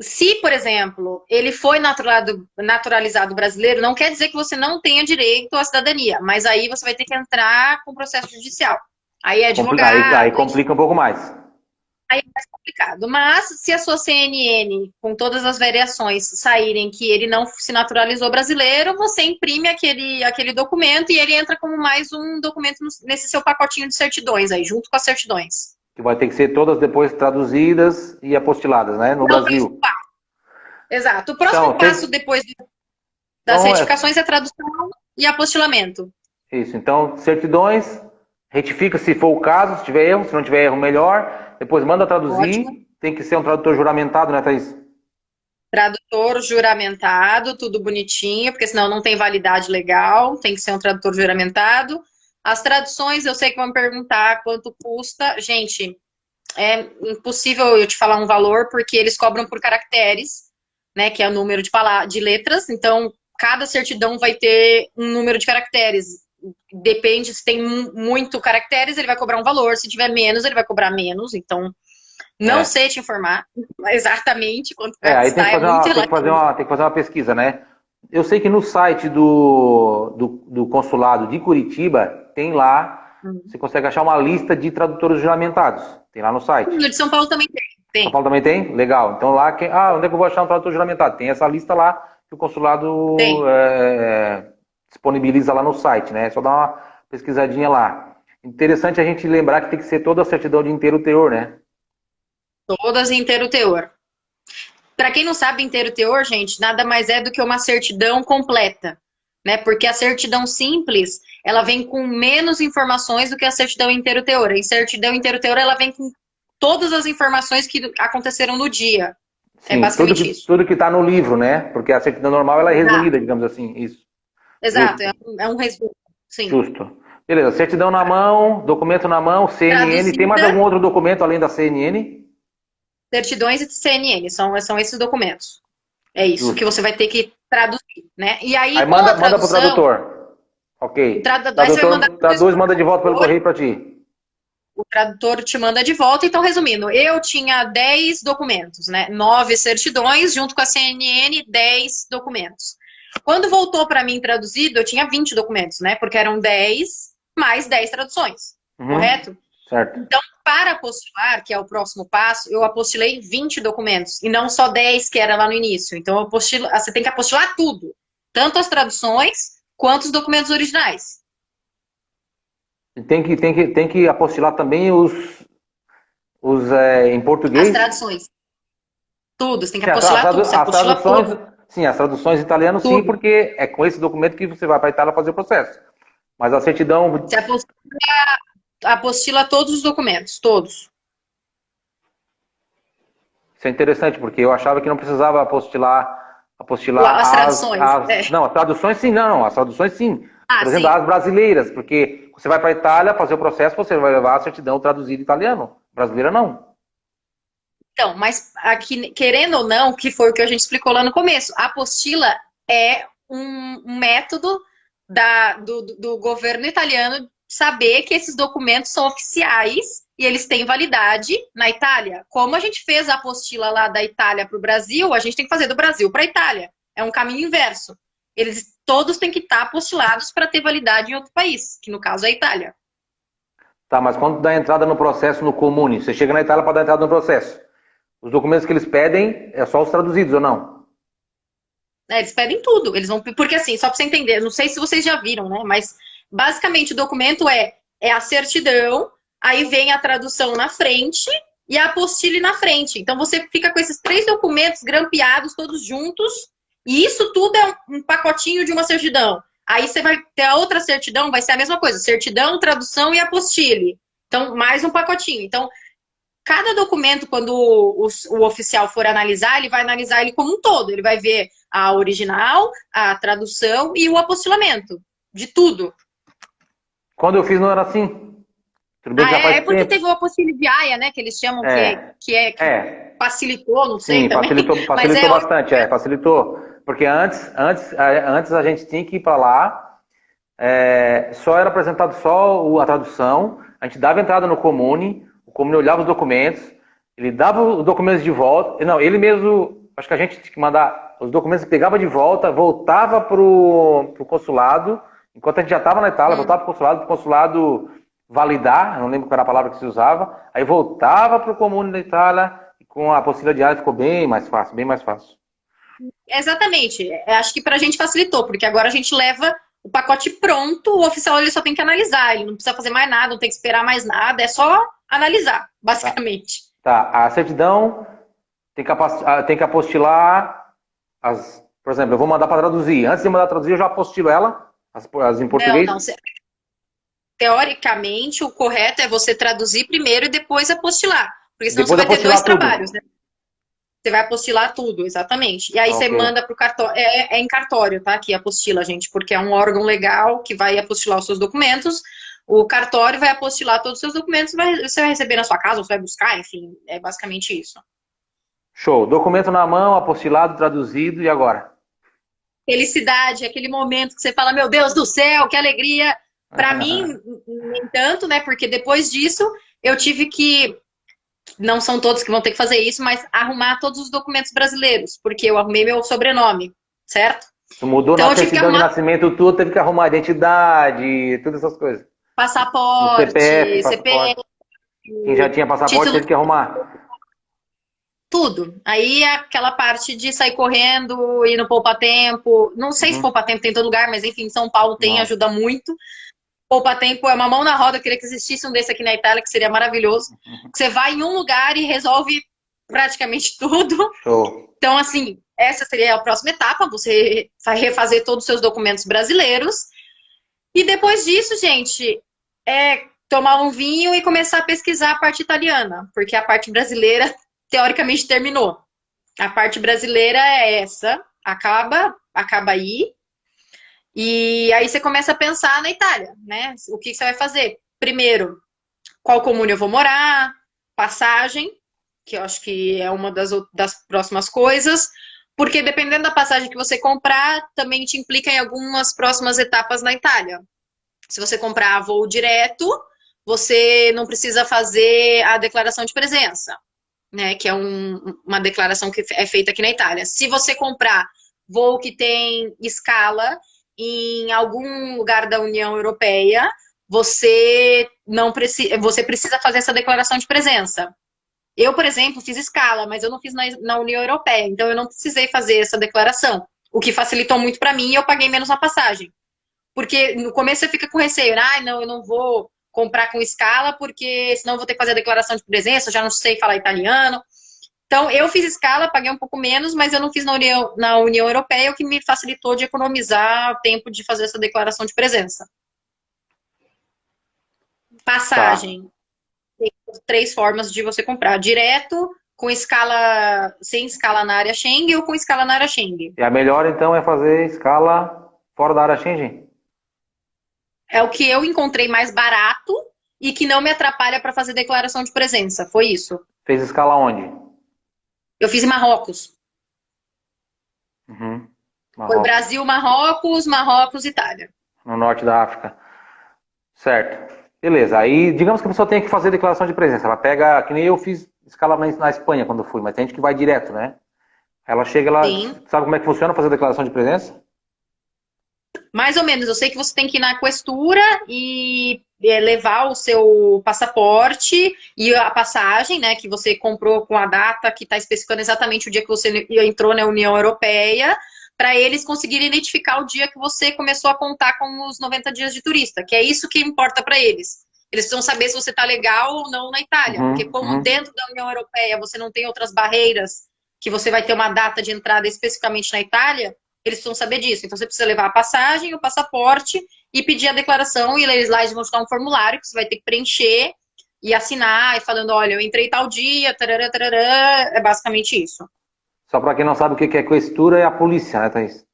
Se, por exemplo, ele foi naturalizado brasileiro, não quer dizer que você não tenha direito à cidadania, mas aí você vai ter que entrar com processo judicial. Aí é Aí advogado, enfim, complica um pouco mais. aí é mais complicado. Mas se a sua CNN, com todas as variações, saírem que ele não se naturalizou brasileiro, você imprime aquele documento e ele entra como mais um documento nesse seu pacotinho de certidões aí, junto com as certidões. Que vai ter que ser todas depois traduzidas e apostiladas, né? No É o próximo Brasil. passo. Exato. O Então, próximo passo depois das então é certificações é tradução e apostilamento. isso. Então, certidões, retifica se for o caso, se tiver erro, se não tiver erro, melhor. Depois manda Ótimo. traduzir. Tem que ser um tradutor juramentado, né, Thaís? Tradutor juramentado, tudo bonitinho, porque senão não tem validade legal, tem que ser um tradutor juramentado. As traduções, eu sei que vão me perguntar quanto custa. Gente, é impossível eu te falar um valor, porque eles cobram por caracteres, né, que é o número de letras, então cada certidão vai ter um número de caracteres. Depende, se tem muito caracteres, ele vai cobrar um valor, se tiver menos, ele vai cobrar menos, então não É. sei te informar exatamente quanto vai Aí tem que custar, é fazer muito uma, relativo. tem que fazer uma pesquisa, né? Eu sei que no site do consulado de Curitiba tem lá, você consegue achar uma lista de tradutores juramentados. Tem lá no site. No de São Paulo também tem. São Tem, Paulo também tem? Legal. Então lá, onde é que eu vou achar um tradutor juramentado? Tem essa lista lá que o consulado tem. disponibiliza lá no site, né? É só dar uma pesquisadinha lá. Interessante a gente lembrar que tem que ser toda a certidão de inteiro teor, né? Todas em inteiro teor. Para quem não sabe, inteiro teor, gente, nada mais é do que uma certidão completa, né? Porque a certidão simples, ela vem com menos informações do que a certidão inteiro teor. A certidão inteiro teor, ela vem com todas as informações que aconteceram no dia. É Sim, basicamente isso. tudo que está no livro, né? Porque a certidão normal ela é Exato, resumida, digamos assim. Isso. exato. Justo, É um resumo. Sim. justo. Beleza, certidão na mão, documento na mão, CNN. Tem mais Traduzida, algum outro documento além da CNN? certidões e CNN, são esses documentos. É isso que Justo. você vai ter que traduzir, né? E Aí aí, com a manda pro tradução, tradutor. Ok. aí você vai mandar Tradutor para traduz, manda de volta pelo correio para ti. o tradutor te manda de volta. Então, resumindo, eu tinha 10 documentos, né? 9 certidões, junto com a CNN, 10 documentos. Quando voltou para mim traduzido, eu tinha 20 documentos, né? Porque eram 10 mais 10 traduções, Uhum. correto? Certo. Então, para apostilar, que é o próximo passo, eu apostilei 20 documentos, e não só 10 que era lá no início. Então, você tem que apostilar tudo, tanto as traduções quanto os documentos originais. Tem que apostilar também em As português. traduções, tudo, você tem que Sim, apostilar tudo, você as apostila traduções, tudo, sim, as traduções em italiano sim, tudo. porque é com esse documento que você vai para a Itália fazer o processo. Mas a certidão, Você apostila todos os documentos, todos. isso é interessante, porque eu achava que não precisava As traduções. não, as traduções sim, não, as traduções sim. Estou Ah, trazendo sim. as brasileiras, porque você vai para a Itália fazer o processo, você vai levar a certidão traduzida em italiano. Brasileira não. Então, mas aqui, querendo ou não, que foi o que a gente explicou lá no começo, a apostila é um método do governo italiano saber que esses documentos são oficiais e eles têm validade na Itália. Como a gente fez a apostila lá da Itália para o Brasil, a gente tem que fazer do Brasil para a Itália. É um caminho inverso. Eles todos têm que estar apostilados para ter validade em outro país, que no caso é a Itália. Tá, mas quando dá entrada no processo no Comune, você chega na Itália para dar entrada no processo. Os documentos que eles pedem é só os traduzidos ou não? Né? Eles pedem tudo. Eles vão. Porque assim, só para você entender, não sei se vocês já viram, né? Mas basicamente o documento é a certidão, aí vem a tradução na frente e a apostille na frente. Então você fica com esses três documentos grampeados todos juntos, e isso tudo é um pacotinho de uma certidão. Aí você vai ter a outra certidão, vai ser a mesma coisa: certidão, tradução e apostille. Então, mais um pacotinho. Então, cada documento, quando o oficial for analisar, ele vai analisar ele como um todo. Ele vai ver a original, a tradução e o apostilamento de tudo. Quando eu fiz não era assim. Tudo bem que Ah, já é faz porque tempo. teve o apostille viaia, né? Que eles chamam que É, facilitou, não sei sim, também. Mas facilitou bastante, facilitou. Porque antes a gente tinha que ir para lá, só era apresentado só a tradução, a gente dava entrada no Comune, o Comune olhava os documentos, ele dava os documentos de volta, não, ele mesmo acho que a gente tinha que mandar os documentos, pegava de volta, voltava pro consulado, enquanto a gente já estava na Itália, voltava pro consulado validar, eu não lembro qual era a palavra que se usava, aí voltava pro comune da Itália, e com a apostila diária ficou bem mais fácil, bem mais fácil. Exatamente. Acho que pra gente facilitou, porque agora a gente leva o pacote pronto, o oficial ele só tem que analisar, ele não precisa fazer mais nada, não tem que esperar mais nada, é só analisar, basicamente. Tá, a certidão tem que apostilar por exemplo, eu vou mandar para traduzir. Antes de mandar traduzir, eu já apostilo ela, as em português. Não, teoricamente, o correto é você traduzir primeiro e depois apostilar. Porque senão Depois você vai ter dois apostilar tudo. trabalhos, né? Você vai apostilar tudo, exatamente. E aí você Ok. manda para o cartório. É em cartório, tá? Que apostila, gente, porque é um órgão legal que vai apostilar os seus documentos. O cartório vai apostilar todos os seus documentos, você vai receber na sua casa, ou você vai buscar, enfim, é basicamente isso. Show. Documento na mão, apostilado, traduzido, e agora? Felicidade, aquele momento que você fala, meu Deus do céu, que alegria. Para mim, nem tanto, né? Porque depois disso, eu tive que, não são todos que vão ter que fazer isso, mas arrumar todos os documentos brasileiros, porque eu arrumei meu sobrenome, certo? Tu mudou Então na eu tive que certidão de arrumar nascimento, tu teve que arrumar identidade, todas essas coisas. O passaporte, CPF, CPF, passaporte. Quem já tinha passaporte título, teve que arrumar. tudo. Aí aquela parte de sair correndo, ir no poupa-tempo, não sei se Uhum. poupa-tempo tem em todo lugar, mas enfim, São Paulo tem, Não. ajuda muito. Poupa-tempo é uma mão na roda, eu queria que existisse um desse aqui na Itália, que seria maravilhoso. Que você vai em um lugar e resolve praticamente tudo. Show. Então, assim, essa seria a próxima etapa, você vai refazer todos os seus documentos brasileiros. E depois disso, gente, é tomar um vinho e começar a pesquisar a parte italiana, porque a parte brasileira, teoricamente, terminou. A parte brasileira é essa, acaba aí. E aí você começa a pensar na Itália, né? O que você vai fazer? Primeiro, qual comune eu vou morar, passagem, que eu acho que é uma das próximas coisas, porque dependendo da passagem que você comprar, também te implica em algumas próximas etapas na Itália. Se você comprar voo direto, você não precisa fazer a declaração de presença, né? Que é uma declaração que é feita aqui na Itália. Se você comprar voo que tem escala em algum lugar da União Europeia, você não precisa, você precisa fazer essa declaração de presença. Eu, por exemplo, fiz escala, mas eu não fiz na União Europeia, então eu não precisei fazer essa declaração, o que facilitou muito para mim e eu paguei menos na passagem. Porque no começo você fica com receio, não, eu não vou comprar com escala, porque senão eu vou ter que fazer a declaração de presença, eu já não sei falar italiano. Então, eu fiz escala, paguei um pouco menos, mas eu não fiz na União Europeia, o que me facilitou de economizar o tempo de fazer essa declaração de presença. Tá. Passagem. Tem 3 formas de você comprar. Direto, com escala, sem escala na área Schengen ou com escala na área Schengen. E a melhor, então, é fazer escala fora da área Schengen? É o que eu encontrei mais barato e que não me atrapalha para fazer declaração de presença. Foi isso. Fez escala onde? Eu fiz em Marrocos. Uhum. Foi Marrocos, Brasil, Marrocos, Marrocos, Itália. no norte da África. Certo. Beleza. Aí, digamos que a pessoa tem que fazer declaração de presença. Ela pega, que nem eu fiz escala na Espanha quando fui, mas tem gente que vai direto, né? Ela chega, ela Sim. sabe como é que funciona fazer declaração de presença? Mais ou menos. Eu sei que você tem que ir na questura e levar o seu passaporte e a passagem, né, que você comprou com a data que está especificando exatamente o dia que você entrou na União Europeia, para eles conseguirem identificar o dia que você começou a contar com os 90 dias de turista, que é isso que importa para eles. Eles precisam saber se você está legal ou não na Itália, porque como Uhum. dentro da União Europeia você não tem outras barreiras, que você vai ter uma data de entrada especificamente na Itália, eles precisam saber disso. Então você precisa levar a passagem, o passaporte e pedir a declaração, e eles lá vão te dar um formulário que você vai ter que preencher e assinar, e falando, olha, eu entrei tal dia, tarará, tarará, é basicamente isso. Só para quem não sabe o que é questura, é a polícia, né, Thaís?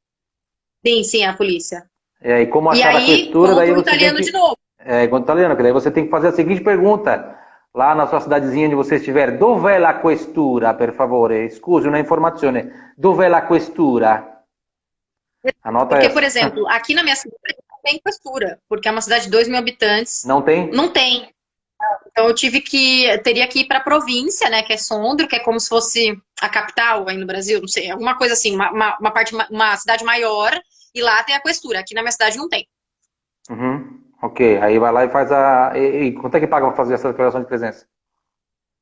Sim, a polícia. E como E achar a aí, questura, vamos daí para o você tem italiano de que... novo. Igual italiano, que daí você tem que fazer a seguinte pergunta. Lá na sua cidadezinha onde você estiver, dov'è la questura, per favore? Scusi, una informazione. Dov'è la questura? Anota Porque, por essa. exemplo, aqui na minha cidade não tem questura, porque é uma cidade de 2.000 habitantes. Não tem? Não tem. Então eu teria que ir para a província, né, que é Sondrio, que é como se fosse a capital aí no Brasil, não sei, alguma coisa assim, uma cidade maior, e lá tem a questura. Aqui na minha cidade não tem. Uhum. Ok, aí vai lá e faz e quanto é que paga pra fazer essa declaração de presença?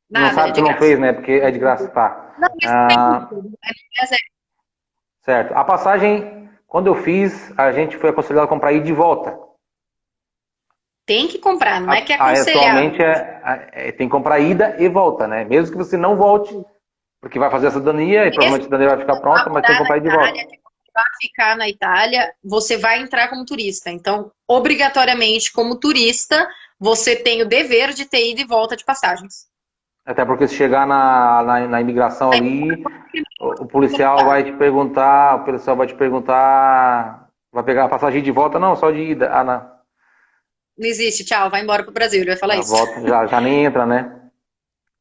Tu não Nada, é sabe, tu de não graça. fez, né? Porque é de graça, tá. Não, isso não tem Ah, custo. É zero. certo. A passagem, quando eu fiz, a gente foi aconselhado a comprar ida e de volta. Tem que comprar, não é que é Aí aconselhado. atualmente tem que comprar ida e volta, né? Mesmo que você não volte, porque vai fazer a cidadania e provavelmente a Mesmo cidadania vai ficar que você vá pronta, mas tem que morar na comprar ida e de volta. Itália, que você vá ficar na Itália, você vai entrar como turista. Então, obrigatoriamente, como turista, você tem o dever de ter ida e volta de passagens. Até porque se chegar na imigração ali, o policial vai te perguntar, vai pegar a passagem de volta, não, só de ida. Ah, não. Não existe, tchau, vai embora pro Brasil, ele vai falar A isso. volta já nem entra, né?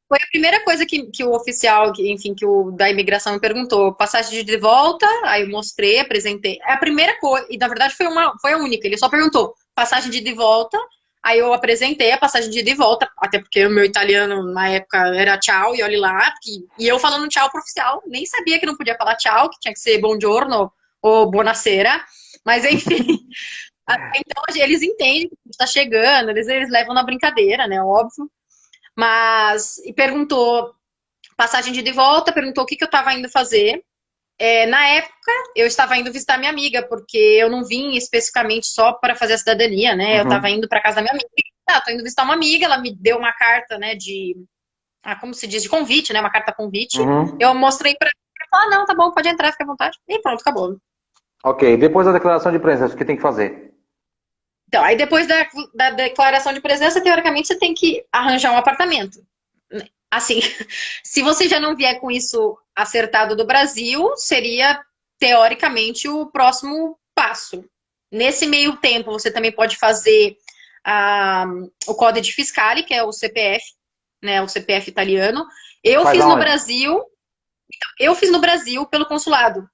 Foi a primeira coisa que o oficial, enfim, que o da imigração me perguntou. Passagem de volta, aí eu mostrei, apresentei. É a primeira coisa, e na verdade foi a única. Ele só perguntou passagem de volta, aí eu apresentei a passagem de ida e volta, até porque o meu italiano na época era tchau, e olhe lá, e eu falando tchau pro oficial, nem sabia que não podia falar tchau, que tinha que ser buongiorno ou buonasera, mas enfim. Então eles entendem que está chegando, eles levam na brincadeira, né? Óbvio. Mas, e perguntou passagem de ida e volta, perguntou o que eu estava indo fazer. Na época, eu estava indo visitar minha amiga, porque eu não vim especificamente só para fazer a cidadania, né? Eu estava Uhum. indo para casa da minha amiga. Tô indo visitar uma amiga, ela me deu uma carta, né, como se diz, de convite, né? Uma carta convite. Uhum. Eu mostrei para ela, falou, não, tá bom, pode entrar, fica à vontade. E pronto, acabou. Ok, depois da declaração de presença, o que tem que fazer? Então, aí depois da declaração de presença, teoricamente, você tem que arranjar um apartamento. Assim, se você já não vier com isso acertado do Brasil, seria teoricamente o próximo passo. Nesse meio tempo, você também pode fazer o Códice Fiscale, que é o CPF, né, o CPF italiano. Eu Faz fiz no aonde? Brasil, eu fiz no Brasil pelo consulado.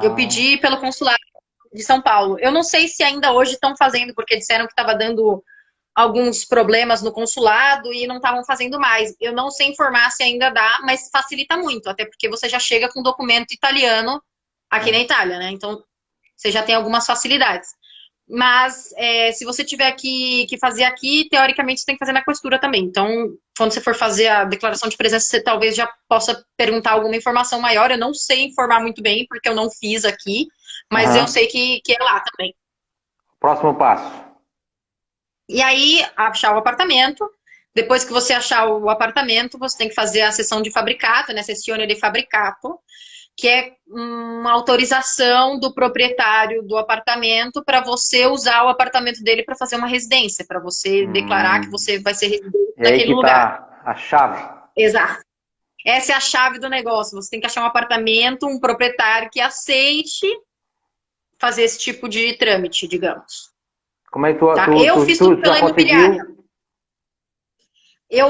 Eu Ah, pedi pelo consulado de São Paulo. Eu não sei se ainda hoje estão fazendo, porque disseram que estava dando alguns problemas no consulado e não estavam fazendo mais. Eu não sei informar se ainda dá, mas facilita muito, até porque você já chega com documento italiano aqui na hum. Itália, né? Então você já tem algumas facilidades. Mas se você tiver que fazer aqui, teoricamente você tem que fazer na questura também. Então, quando você for fazer a declaração de presença, você talvez já possa perguntar alguma informação maior. Eu não sei informar muito bem, porque eu não fiz aqui, mas eu Aham. sei que é lá também. Próximo passo. E aí, achar o apartamento. Depois que você achar o apartamento, você tem que fazer a sessão de fabricato, né? Sessione de fabricato, que é uma autorização do proprietário do apartamento para você usar o apartamento dele para fazer uma residência, para você declarar que Hum. você vai ser residente É aí naquele que lugar. tá a chave. Exato. Essa é a chave do negócio. Você tem que achar um apartamento, um proprietário que aceite fazer esse tipo de trâmite, digamos. Como é que tu, Tá? tu, Eu tu, fiz tudo tu já pela imobiliária. conseguiu?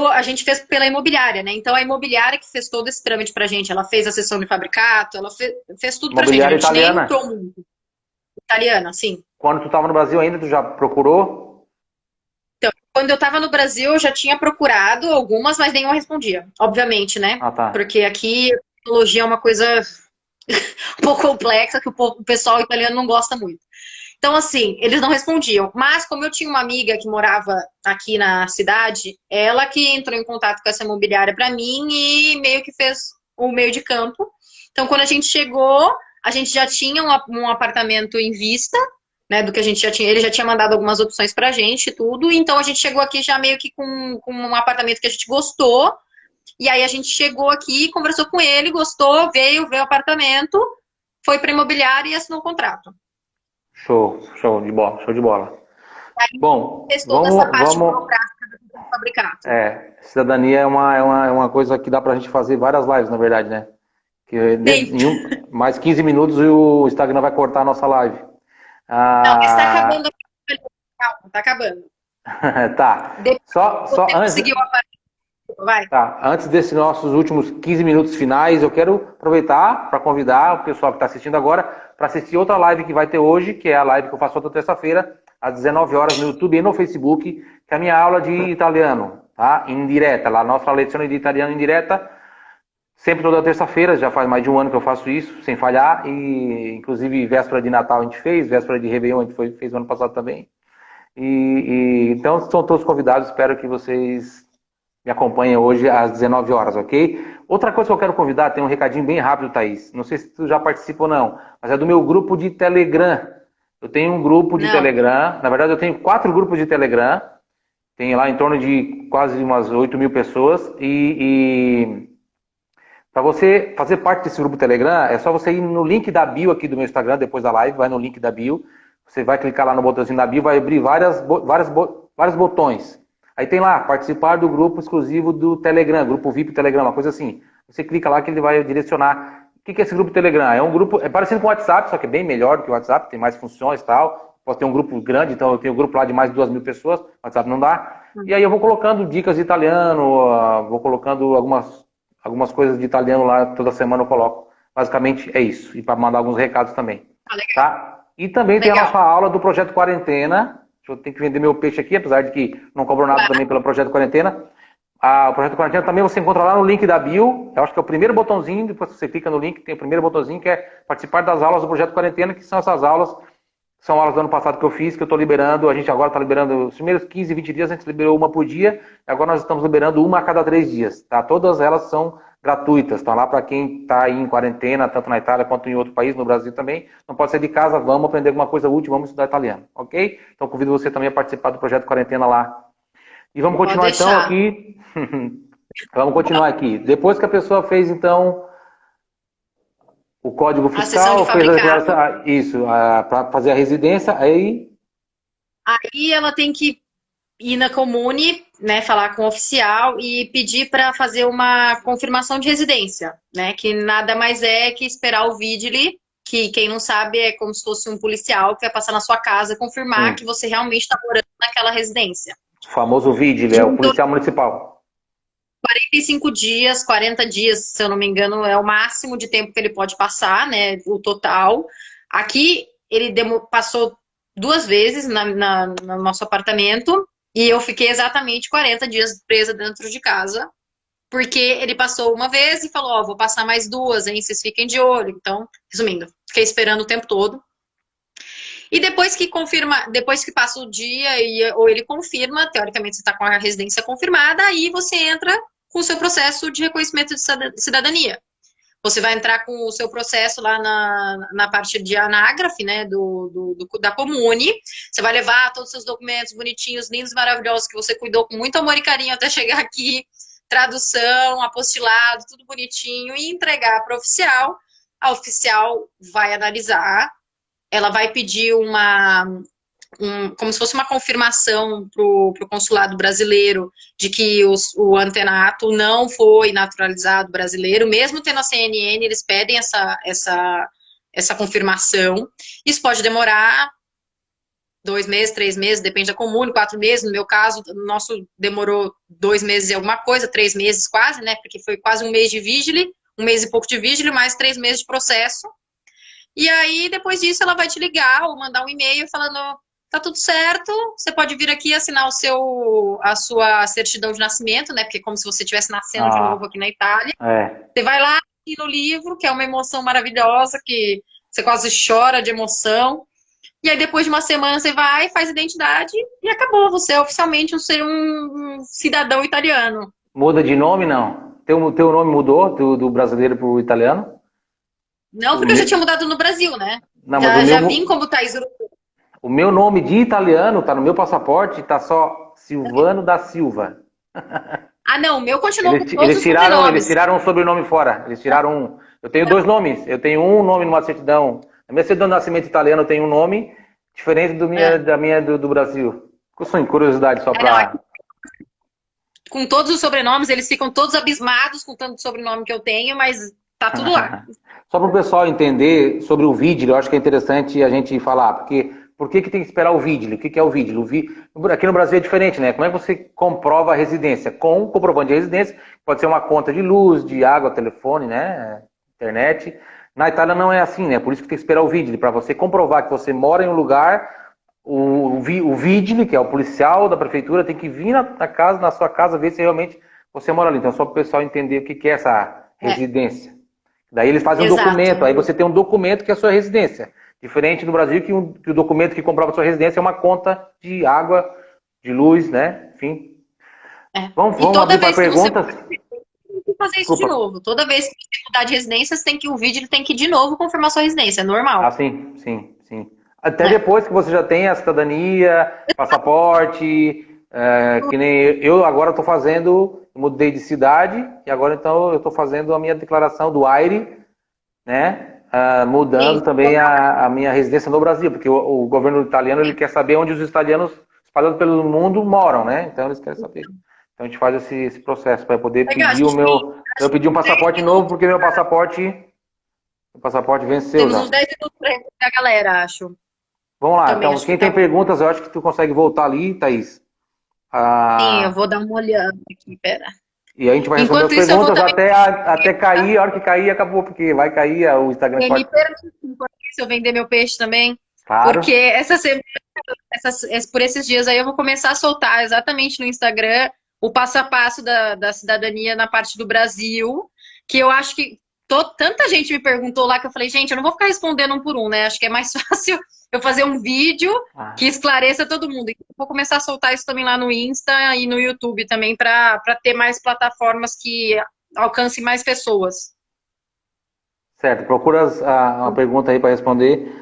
A gente fez pela imobiliária, né? Então a imobiliária que fez todo esse trâmite pra gente, ela fez a sessão de fabricato, ela fez tudo pra gente. A Imobiliária gente nem italiana? entrou muito. Italiana, sim. Quando tu estava no Brasil ainda, tu já procurou? Então, quando eu tava no Brasil, eu já tinha procurado algumas, mas nenhuma respondia. Obviamente, né? Ah, tá. Porque aqui a tecnologia é uma coisa um pouco complexa que o pessoal italiano não gosta muito. Então, assim, eles não respondiam. Mas, como eu tinha uma amiga que morava aqui na cidade, ela que entrou em contato com essa imobiliária para mim e meio que fez o meio de campo. Então, quando a gente chegou, a gente já tinha um apartamento em vista, né, do que a gente já tinha. Ele já tinha mandado algumas opções pra gente e tudo. Então, a gente chegou aqui já meio que com um apartamento que a gente gostou. E aí, a gente chegou aqui, conversou com ele, gostou, veio ver o apartamento, foi pra imobiliária e assinou o contrato. Show, show de bola, show de bola. Bom, Fez toda essa parte vamos. burocrática do fabricato. Cidadania é uma coisa que dá pra gente fazer várias lives, na verdade, né? Que Sim. mais 15 minutos e o Instagram vai cortar a nossa live. Não, está Ah, acabando aqui. Calma, está acabando. tá. Depois Só você antes, conseguiu aparecer, vai. tá, antes desses nossos últimos 15 minutos finais, eu quero aproveitar para convidar o pessoal que está assistindo agora para assistir outra live que vai ter hoje, que é a live que eu faço toda terça-feira, às 19 horas no YouTube e no Facebook, que é a minha aula de italiano. tá? In diretta, la nostra lezione di italiano in diretta, sempre toda terça-feira, já faz mais de um ano que eu faço isso, sem falhar, e inclusive véspera de Natal a gente fez, véspera de Réveillon a gente fez o ano passado também. Então estão todos convidados, espero que vocês me acompanhem hoje às 19 horas, ok? Outra coisa que eu quero convidar, tem um recadinho bem rápido, Thaís. Não sei se tu já participa ou não, mas é do meu grupo de Telegram. Eu tenho um grupo de Telegram, na verdade eu tenho 4 grupos de Telegram, tem lá em torno de quase umas 8 mil pessoas, para você fazer parte desse grupo Telegram, é só você ir no link da bio aqui do meu Instagram, depois da live, vai no link da bio, você vai clicar lá no botãozinho da bio, vai abrir vários botões. Aí tem lá, participar do grupo exclusivo do Telegram, grupo VIP Telegram, uma coisa assim. Você clica lá que ele vai direcionar. O que é esse grupo Telegram? É um grupo, é parecido com o WhatsApp, só que é bem melhor do que o WhatsApp, tem mais funções e tal. Pode ter um grupo grande, então eu tenho um grupo lá de mais de 2 mil pessoas, o WhatsApp não dá. E aí eu vou colocando dicas de italiano, vou colocando algumas coisas de italiano lá, toda semana eu coloco. Basicamente é isso. E para mandar alguns recados também. Tá? E também tem a nossa aula do Projeto Quarentena. Eu tenho que vender meu peixe aqui, apesar de que não cobro nada também pelo Projeto Quarentena. O Projeto Quarentena também você encontra lá no link da bio. Eu acho que é o primeiro botãozinho, depois você clica no link, tem o primeiro botãozinho que é participar das aulas do Projeto Quarentena, que são essas aulas. São aulas do ano passado que eu fiz, que eu estou liberando. A gente agora está liberando, os primeiros 15, 20 dias a gente liberou uma por dia. Agora nós estamos liberando uma a cada 3 dias. Tá? Todas elas são gratuitas. Estão lá para quem está aí em quarentena, tanto na Itália quanto em outro país, no Brasil também. Não pode sair de casa, vamos aprender alguma coisa útil, vamos estudar italiano. Ok? Então convido você também a participar do Projeto Quarentena lá. E vamos continuar então aqui. Vamos continuar aqui. Depois que a pessoa fez então o código fiscal, fez a declaração, isso, para fazer a residência, aí ela tem que ir na Comune, né, falar com o oficial e pedir para fazer uma confirmação de residência, né, que nada mais é que esperar o Vigili, que quem não sabe é como se fosse um policial que vai passar na sua casa e confirmar que você realmente está morando naquela residência. O famoso Vigili, é o policial municipal. 45 dias, 40 dias, se eu não me engano, é o máximo de tempo que ele pode passar, né, o total. Aqui, ele passou 2 vezes no nosso apartamento e eu fiquei exatamente 40 dias presa dentro de casa, porque ele passou uma vez e falou, vou passar mais 2, hein, vocês fiquem de olho. Então, resumindo, fiquei esperando o tempo todo. E depois que passa o dia, ou ele confirma, teoricamente você está com a residência confirmada, aí você entra com o seu processo de reconhecimento de cidadania. Você vai entrar com o seu processo lá na parte de anágrafe, né, da Comune. Você vai levar todos os seus documentos bonitinhos, lindos, maravilhosos, que você cuidou com muito amor e carinho até chegar aqui. Tradução, apostilado, tudo bonitinho, e entregar para o oficial. A oficial vai analisar. Ela vai pedir como se fosse uma confirmação para o consulado brasileiro de que o antenato não foi naturalizado brasileiro, mesmo tendo a CNN, eles pedem essa confirmação. Isso pode demorar 2 meses, 3 meses, depende da Comune, 4 meses. No meu caso, o nosso demorou 2 meses e alguma coisa, 3 meses quase, né? Porque foi quase 1 mês de vigília, 1 mês e pouco de vigília, mais 3 meses de processo. E aí, depois disso, ela vai te ligar ou mandar um e-mail falando, tá tudo certo, você pode vir aqui assinar a sua certidão de nascimento, né? Porque é como se você estivesse nascendo de novo aqui na Itália. Você vai lá no livro, que é uma emoção maravilhosa, que você quase chora de emoção. E aí, depois de uma semana, você vai, faz identidade e acabou. Você é oficialmente um cidadão italiano. Muda de nome, não? Teu nome mudou do brasileiro para o italiano? Não, porque eu já tinha mudado no Brasil, né? Não, já vim como Thaís Urubu. O meu nome de italiano tá no meu passaporte, tá só Silvano da Silva. Não, o meu continuou com todos os sobrenomes. Eles tiraram um sobrenome fora. Eles tiraram um. Eu tenho 2 nomes. Eu tenho um nome numa certidão. Na minha certidão de nascimento italiano eu tenho um nome diferente da minha do Brasil. Só em curiosidade, só pra... Com todos os sobrenomes, eles ficam todos abismados com tanto sobrenome que eu tenho, mas tá tudo lá. Só para o pessoal entender sobre o Vigili, eu acho que é interessante a gente falar, porque por que tem que esperar o Vigili? O que é o Vigili? Aqui no Brasil é diferente, né? Como é que você comprova a residência? Com o comprovante de residência, pode ser uma conta de luz, de água, telefone, né? Internet. Na Itália não é assim, né? Por isso que tem que esperar o Vigili, para você comprovar que você mora em um lugar o vigile, que é o policial da prefeitura, tem que vir na sua casa, ver se realmente você mora ali. Então, só para o pessoal entender o que é essa É, residência. Daí eles fazem um documento, exato. aí você tem um documento que é a sua residência. Diferente do Brasil, que o documento que comprova a sua residência é uma conta de água, de luz, né? Enfim. É. E Vamos toda abrir para vez que você perguntas? tem que fazer isso de Desculpa. novo. Toda vez que você mudar de residência, você tem que, o vídeo tem que ir de novo confirmar sua residência. É Ah, normal. sim, sim, sim. Até É. depois que você já tem a cidadania, passaporte, que nem eu agora estou fazendo, mudei de cidade e agora então eu estou fazendo a minha declaração do AIRE, né? Mudando Sim. também a minha residência no Brasil, porque o governo italiano ele quer saber onde os italianos espalhados pelo mundo moram, né? Então eles querem saber. Então a gente faz esse processo para poder Legal, a pedir o gente tem, meu, eu pedi um 10 passaporte novo minutos. porque meu passaporte venceu Temos já. uns 10 minutos para responder a galera, acho. Vamos lá, Também, então acho que quem tem tá bom. perguntas, eu acho que tu consegue voltar ali, Thaís. Sim, eu Ah, vou dar uma olhada aqui, pera. e a gente vai responder as Enquanto isso, eu vou perguntas também. até cair, a hora que cair acabou, porque vai cair, o Instagram Me corta. permite, enquanto isso, eu vender meu peixe também. Porque Claro. essa semana, por esses dias aí, eu vou começar a soltar exatamente no Instagram o passo a passo da cidadania na parte do Brasil, que eu acho que tanta gente me perguntou lá que eu falei, gente, eu não vou ficar respondendo um por um, né? Acho que é mais fácil eu fazer um vídeo que Ah, esclareça todo mundo. Então, eu vou começar a soltar isso também lá no Insta e no YouTube também, para ter mais plataformas que alcancem mais pessoas. certo, procura uma pergunta aí para responder.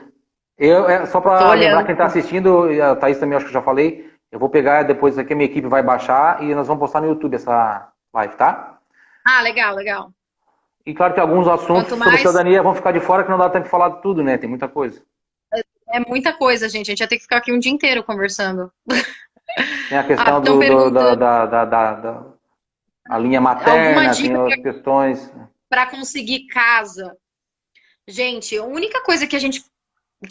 Só Tô para lembrar olhando. quem está assistindo, e a Thaís também acho que eu já falei, eu vou pegar depois aqui, a minha equipe vai baixar e nós vamos postar no YouTube essa live, tá? Ah, legal, legal. E claro que alguns assuntos Quanto sobre mais cidadania vão ficar de fora, que não dá tempo de falar de tudo, né? Tem muita coisa. É muita coisa, gente. A gente ia ter que ficar aqui um dia inteiro conversando. Tem a Ah, questão estão perguntando da a linha alguma materna, tem dica as questões. para conseguir casa. Gente, a única coisa que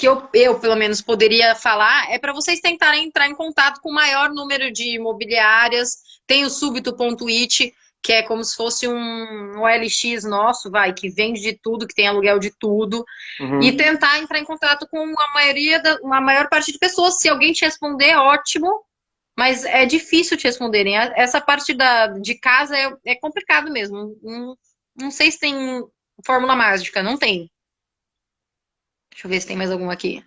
eu pelo menos poderia falar é para vocês tentarem entrar em contato com o maior número de imobiliárias. Tem o Súbito.it, que é como se fosse um OLX nosso, vai, que vende de tudo, que tem aluguel de tudo, e Uhum. tentar entrar em contato com a maior parte de pessoas. Se alguém te responder, ótimo. Mas é difícil te responderem. Essa parte de casa é complicado mesmo. Não sei se tem fórmula mágica. Não tem. Deixa eu ver se tem mais alguma aqui.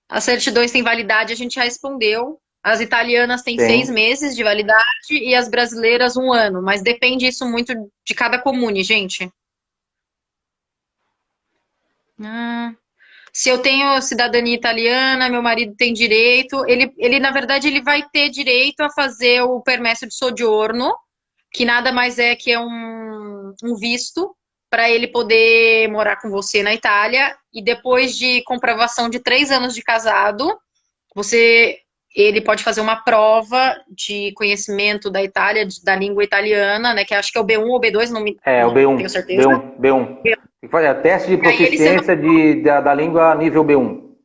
As certidões têm validade, a gente já respondeu. As italianas têm 6 meses de validade e as brasileiras 1 ano. Mas depende isso muito de cada comune, gente. Ah, se eu tenho cidadania italiana, meu marido tem direito. Ele, na verdade, ele vai ter direito a fazer o permesso de soggiorno, que nada mais é que um visto para ele poder morar com você na Itália. E depois de comprovação de 3 anos de casado, você, ele pode fazer uma prova de conhecimento da Itália, da língua italiana, né? Que acho que é o B1 ou B2, É, o não tenho B1, certeza. B1, B1. Tem que fazer teste de E aí ele sendo proficiência da língua nível B1.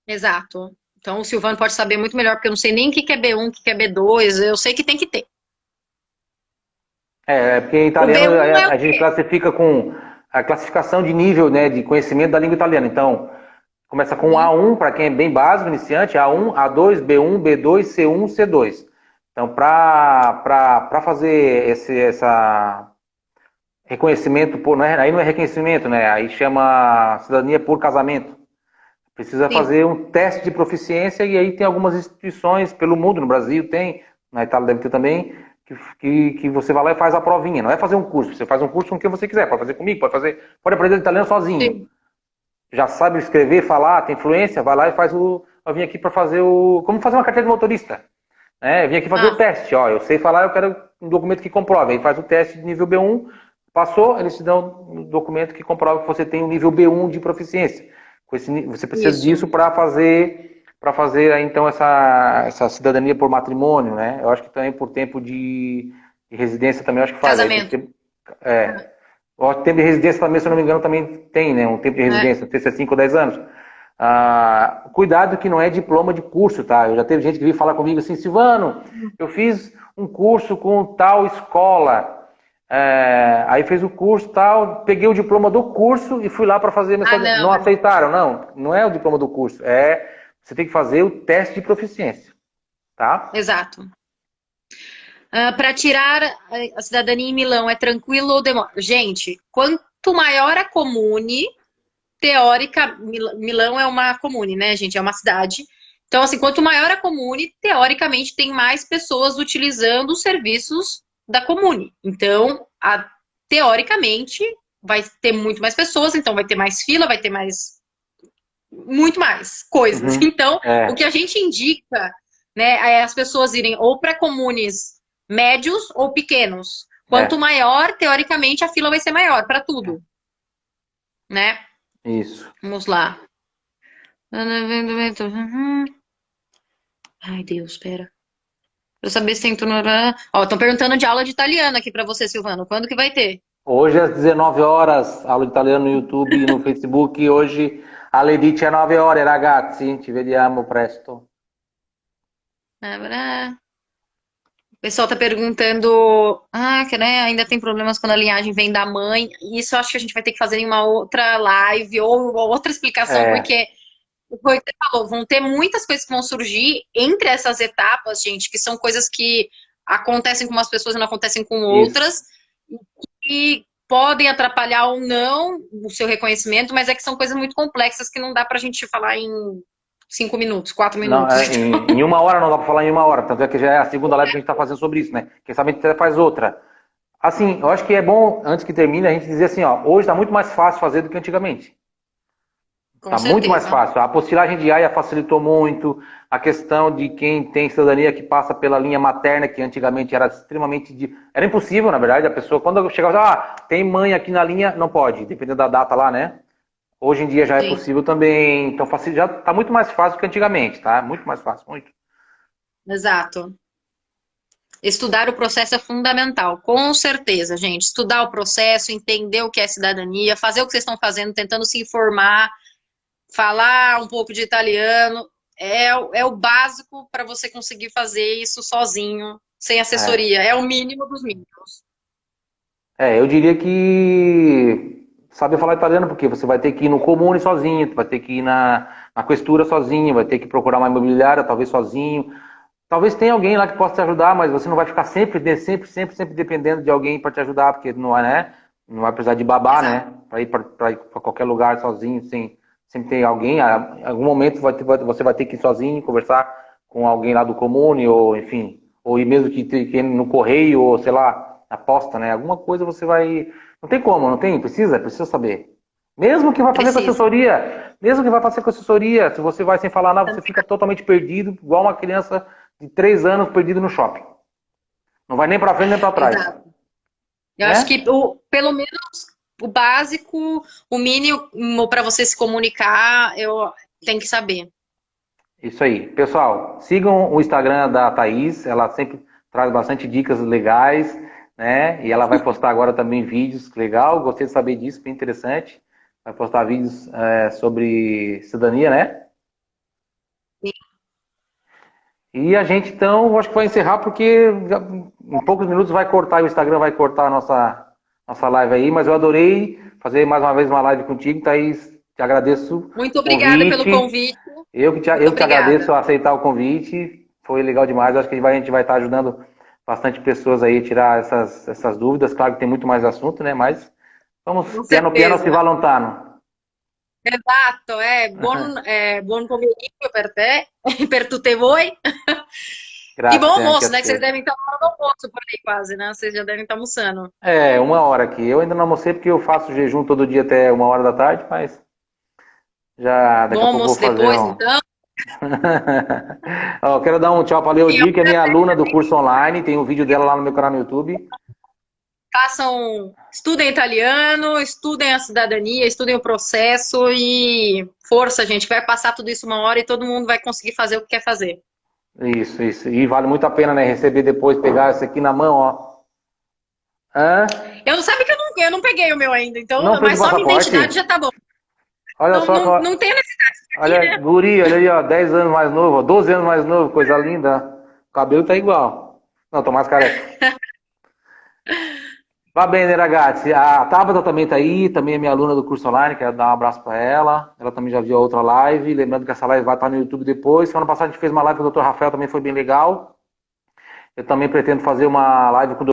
Exato. Então o Silvano pode saber muito melhor, porque eu não sei nem o que é B1, o que é B2, eu sei que tem que ter. Porque em O italiano B1 é o a gente quê? classifica com a classificação de nível, né, de conhecimento da língua italiana. Então, começa com Uhum. A1, para quem é bem básico, iniciante, A1, A2, B1, B2, C1, C2. Então, para fazer essa reconhecimento por, aí não é reconhecimento, né? Aí chama cidadania por casamento. Precisa Sim, fazer um teste de proficiência e aí tem algumas instituições pelo mundo, no Brasil tem, na Itália deve ter também, que você vai lá e faz a provinha. Não é fazer um curso, você faz um curso com quem você quiser, pode fazer comigo, pode aprender italiano sozinho. sim. Já sabe escrever, falar, tem fluência, vai lá e faz eu vim aqui para fazer como fazer uma carteira de motorista. Né? Eu vim aqui fazer o Ah, teste, ó, eu sei falar, eu quero um documento que comprove. Aí faz o teste de nível B1, passou, eles te dão um documento que comprova que você tem o nível B1 de proficiência. Você precisa isso. disso para fazer aí, então essa cidadania por matrimônio, né? Eu acho que também por tempo de residência também eu acho que faz. Aí tem que Casamento. ter, o tempo de residência também, se eu não me engano, também tem, né? Um tempo de É. residência, não sei se é 5 ou 10 anos. Cuidado que não é diploma de curso, tá? Eu já teve gente que veio falar comigo assim, Silvano, eu fiz um curso com tal escola, Aí fez o curso e tal, peguei o diploma do curso e fui lá para fazer mensalidade. Não aceitaram, não é o diploma do curso, você tem que fazer o teste de proficiência, tá? Exato. Para tirar a cidadania em Milão, é tranquilo ou demora? Gente, quanto maior a comune, teórica, Milão é uma comune, né, gente? É uma cidade. Então, assim, quanto maior a comune, teoricamente, tem mais pessoas utilizando os serviços da comune. Então, teoricamente, vai ter muito mais pessoas, então vai ter mais fila, vai ter muito mais coisas. Uhum. Então, o que a gente indica, né, é as pessoas irem ou para comunes médios ou pequenos. Quanto maior, teoricamente, a fila vai ser maior para tudo, né? Isso. Vamos lá. Ai, Deus, espera. Pra eu saber se tem turno. Ó, estão perguntando de aula de italiano aqui pra você, Silvano. Quando que vai ter? Hoje às 19 horas, aula de italiano no YouTube e no Facebook. Hoje alle 19 ore, ragazzi. Ci vediamo presto. O pessoal tá perguntando. Que né, ainda tem problemas quando a linhagem vem da mãe. Isso eu acho que a gente vai ter que fazer em uma outra live ou outra explicação, porque foi o que você falou, vão ter muitas coisas que vão surgir entre essas etapas, gente, que são coisas que acontecem com umas pessoas e não acontecem com outras, e podem atrapalhar ou não o seu reconhecimento, mas é que são coisas muito complexas que não dá pra gente falar em 5 minutos, 4 Não, minutos. em uma hora não dá pra falar em uma hora, tanto é que já é a segunda live que a gente tá fazendo sobre isso, né? Quem sabe a gente até faz outra. Assim, eu acho que é bom, antes que termine, a gente dizer assim, ó, hoje tá muito mais fácil fazer do que antigamente. Tá muito mais fácil. A apostilagem de AIA facilitou muito. A questão de quem tem cidadania que passa pela linha materna, que antigamente era extremamente... Era impossível, na verdade, a pessoa, quando chegava, tem mãe aqui na linha, não pode, dependendo da data lá, né? Hoje em dia já é possível também. Então já tá muito mais fácil do que antigamente, tá? Muito mais fácil, muito. Exato. Estudar o processo é fundamental, com certeza, gente. Estudar o processo, entender o que é cidadania, fazer o que vocês estão fazendo, tentando se informar, falar um pouco de italiano, é o básico para você conseguir fazer isso sozinho, sem assessoria. É o mínimo dos mínimos. Eu diria que saber falar italiano, porque você vai ter que ir no comune sozinho, vai ter que ir na questura sozinho, vai ter que procurar uma imobiliária, talvez sozinho. Talvez tenha alguém lá que possa te ajudar, mas você não vai ficar sempre dependendo de alguém para te ajudar, porque não é, né? Não vai precisar de babá, né? Para ir para qualquer lugar sozinho, sem sempre tem alguém. Em algum momento você vai ter que ir sozinho, conversar com alguém lá do comune, ou enfim, ou ir mesmo que no correio, ou sei lá, aposta, né? Alguma coisa você vai. Não tem como, não tem? Precisa saber. Mesmo que vai fazer com assessoria, se você vai sem falar nada, você fica totalmente perdido, igual uma criança de 3 anos perdido no shopping. Não vai nem para frente nem para trás. Exato. Eu acho que pelo menos o básico, o mínimo para você se comunicar, eu tenho que saber. Isso aí. Pessoal, sigam o Instagram da Thaís, ela sempre traz bastante dicas legais, né? E ela vai postar agora também vídeos, legal, gostei de saber disso, bem interessante. Vai postar vídeos sobre cidadania, né? Sim. E a gente, então, acho que vai encerrar, porque em poucos minutos vai cortar, o Instagram vai cortar a nossa live aí, mas eu adorei fazer mais uma vez uma live contigo, Thaís, te agradeço. Muito obrigada pelo convite. Eu que agradeço a aceitar o convite, foi legal demais, acho que a gente vai estar ajudando bastante pessoas aí a tirar essas dúvidas, claro que tem muito mais assunto, né, mas vamos piano piano si va lontano. Esatto, buon pomeriggio per te, per tutte voi. Grazie, e bom almoço, né? que Que vocês devem estar na hora do almoço por aí quase, né? Vocês já devem estar almoçando. 1 hora aqui. Eu ainda não almocei porque eu faço jejum todo dia até 1 hora da tarde, mas já daqui a pouco vou fazer depois, então. Quero dar um tchau para a Leodir, que é minha aluna do curso online. Tem um vídeo dela lá no meu canal no YouTube. Estudem italiano, estudem a cidadania, estudem o processo e força, gente, que vai passar tudo isso 1 hora e todo mundo vai conseguir fazer o que quer fazer. Isso. E vale muito a pena, né? Receber depois, pegar isso aqui na mão, ó. Eu sabe que eu não peguei o meu ainda, então, não mas só minha identidade já tá bom. Olha só. Não tem necessidade. Olha, né? guri, olha aí, ó, 10 anos mais novo, 12 anos mais novo, coisa linda. O cabelo tá igual. Não, tô mais careca. Va bene, ragazzi. A Tabata também tá aí, também é minha aluna do curso online, quero dar um abraço para ela. Ela também já viu a outra live. Lembrando que essa live vai estar no YouTube depois. Semana passada a gente fez uma live com o Dr. Rafael, também foi bem legal. Eu também pretendo fazer uma live com o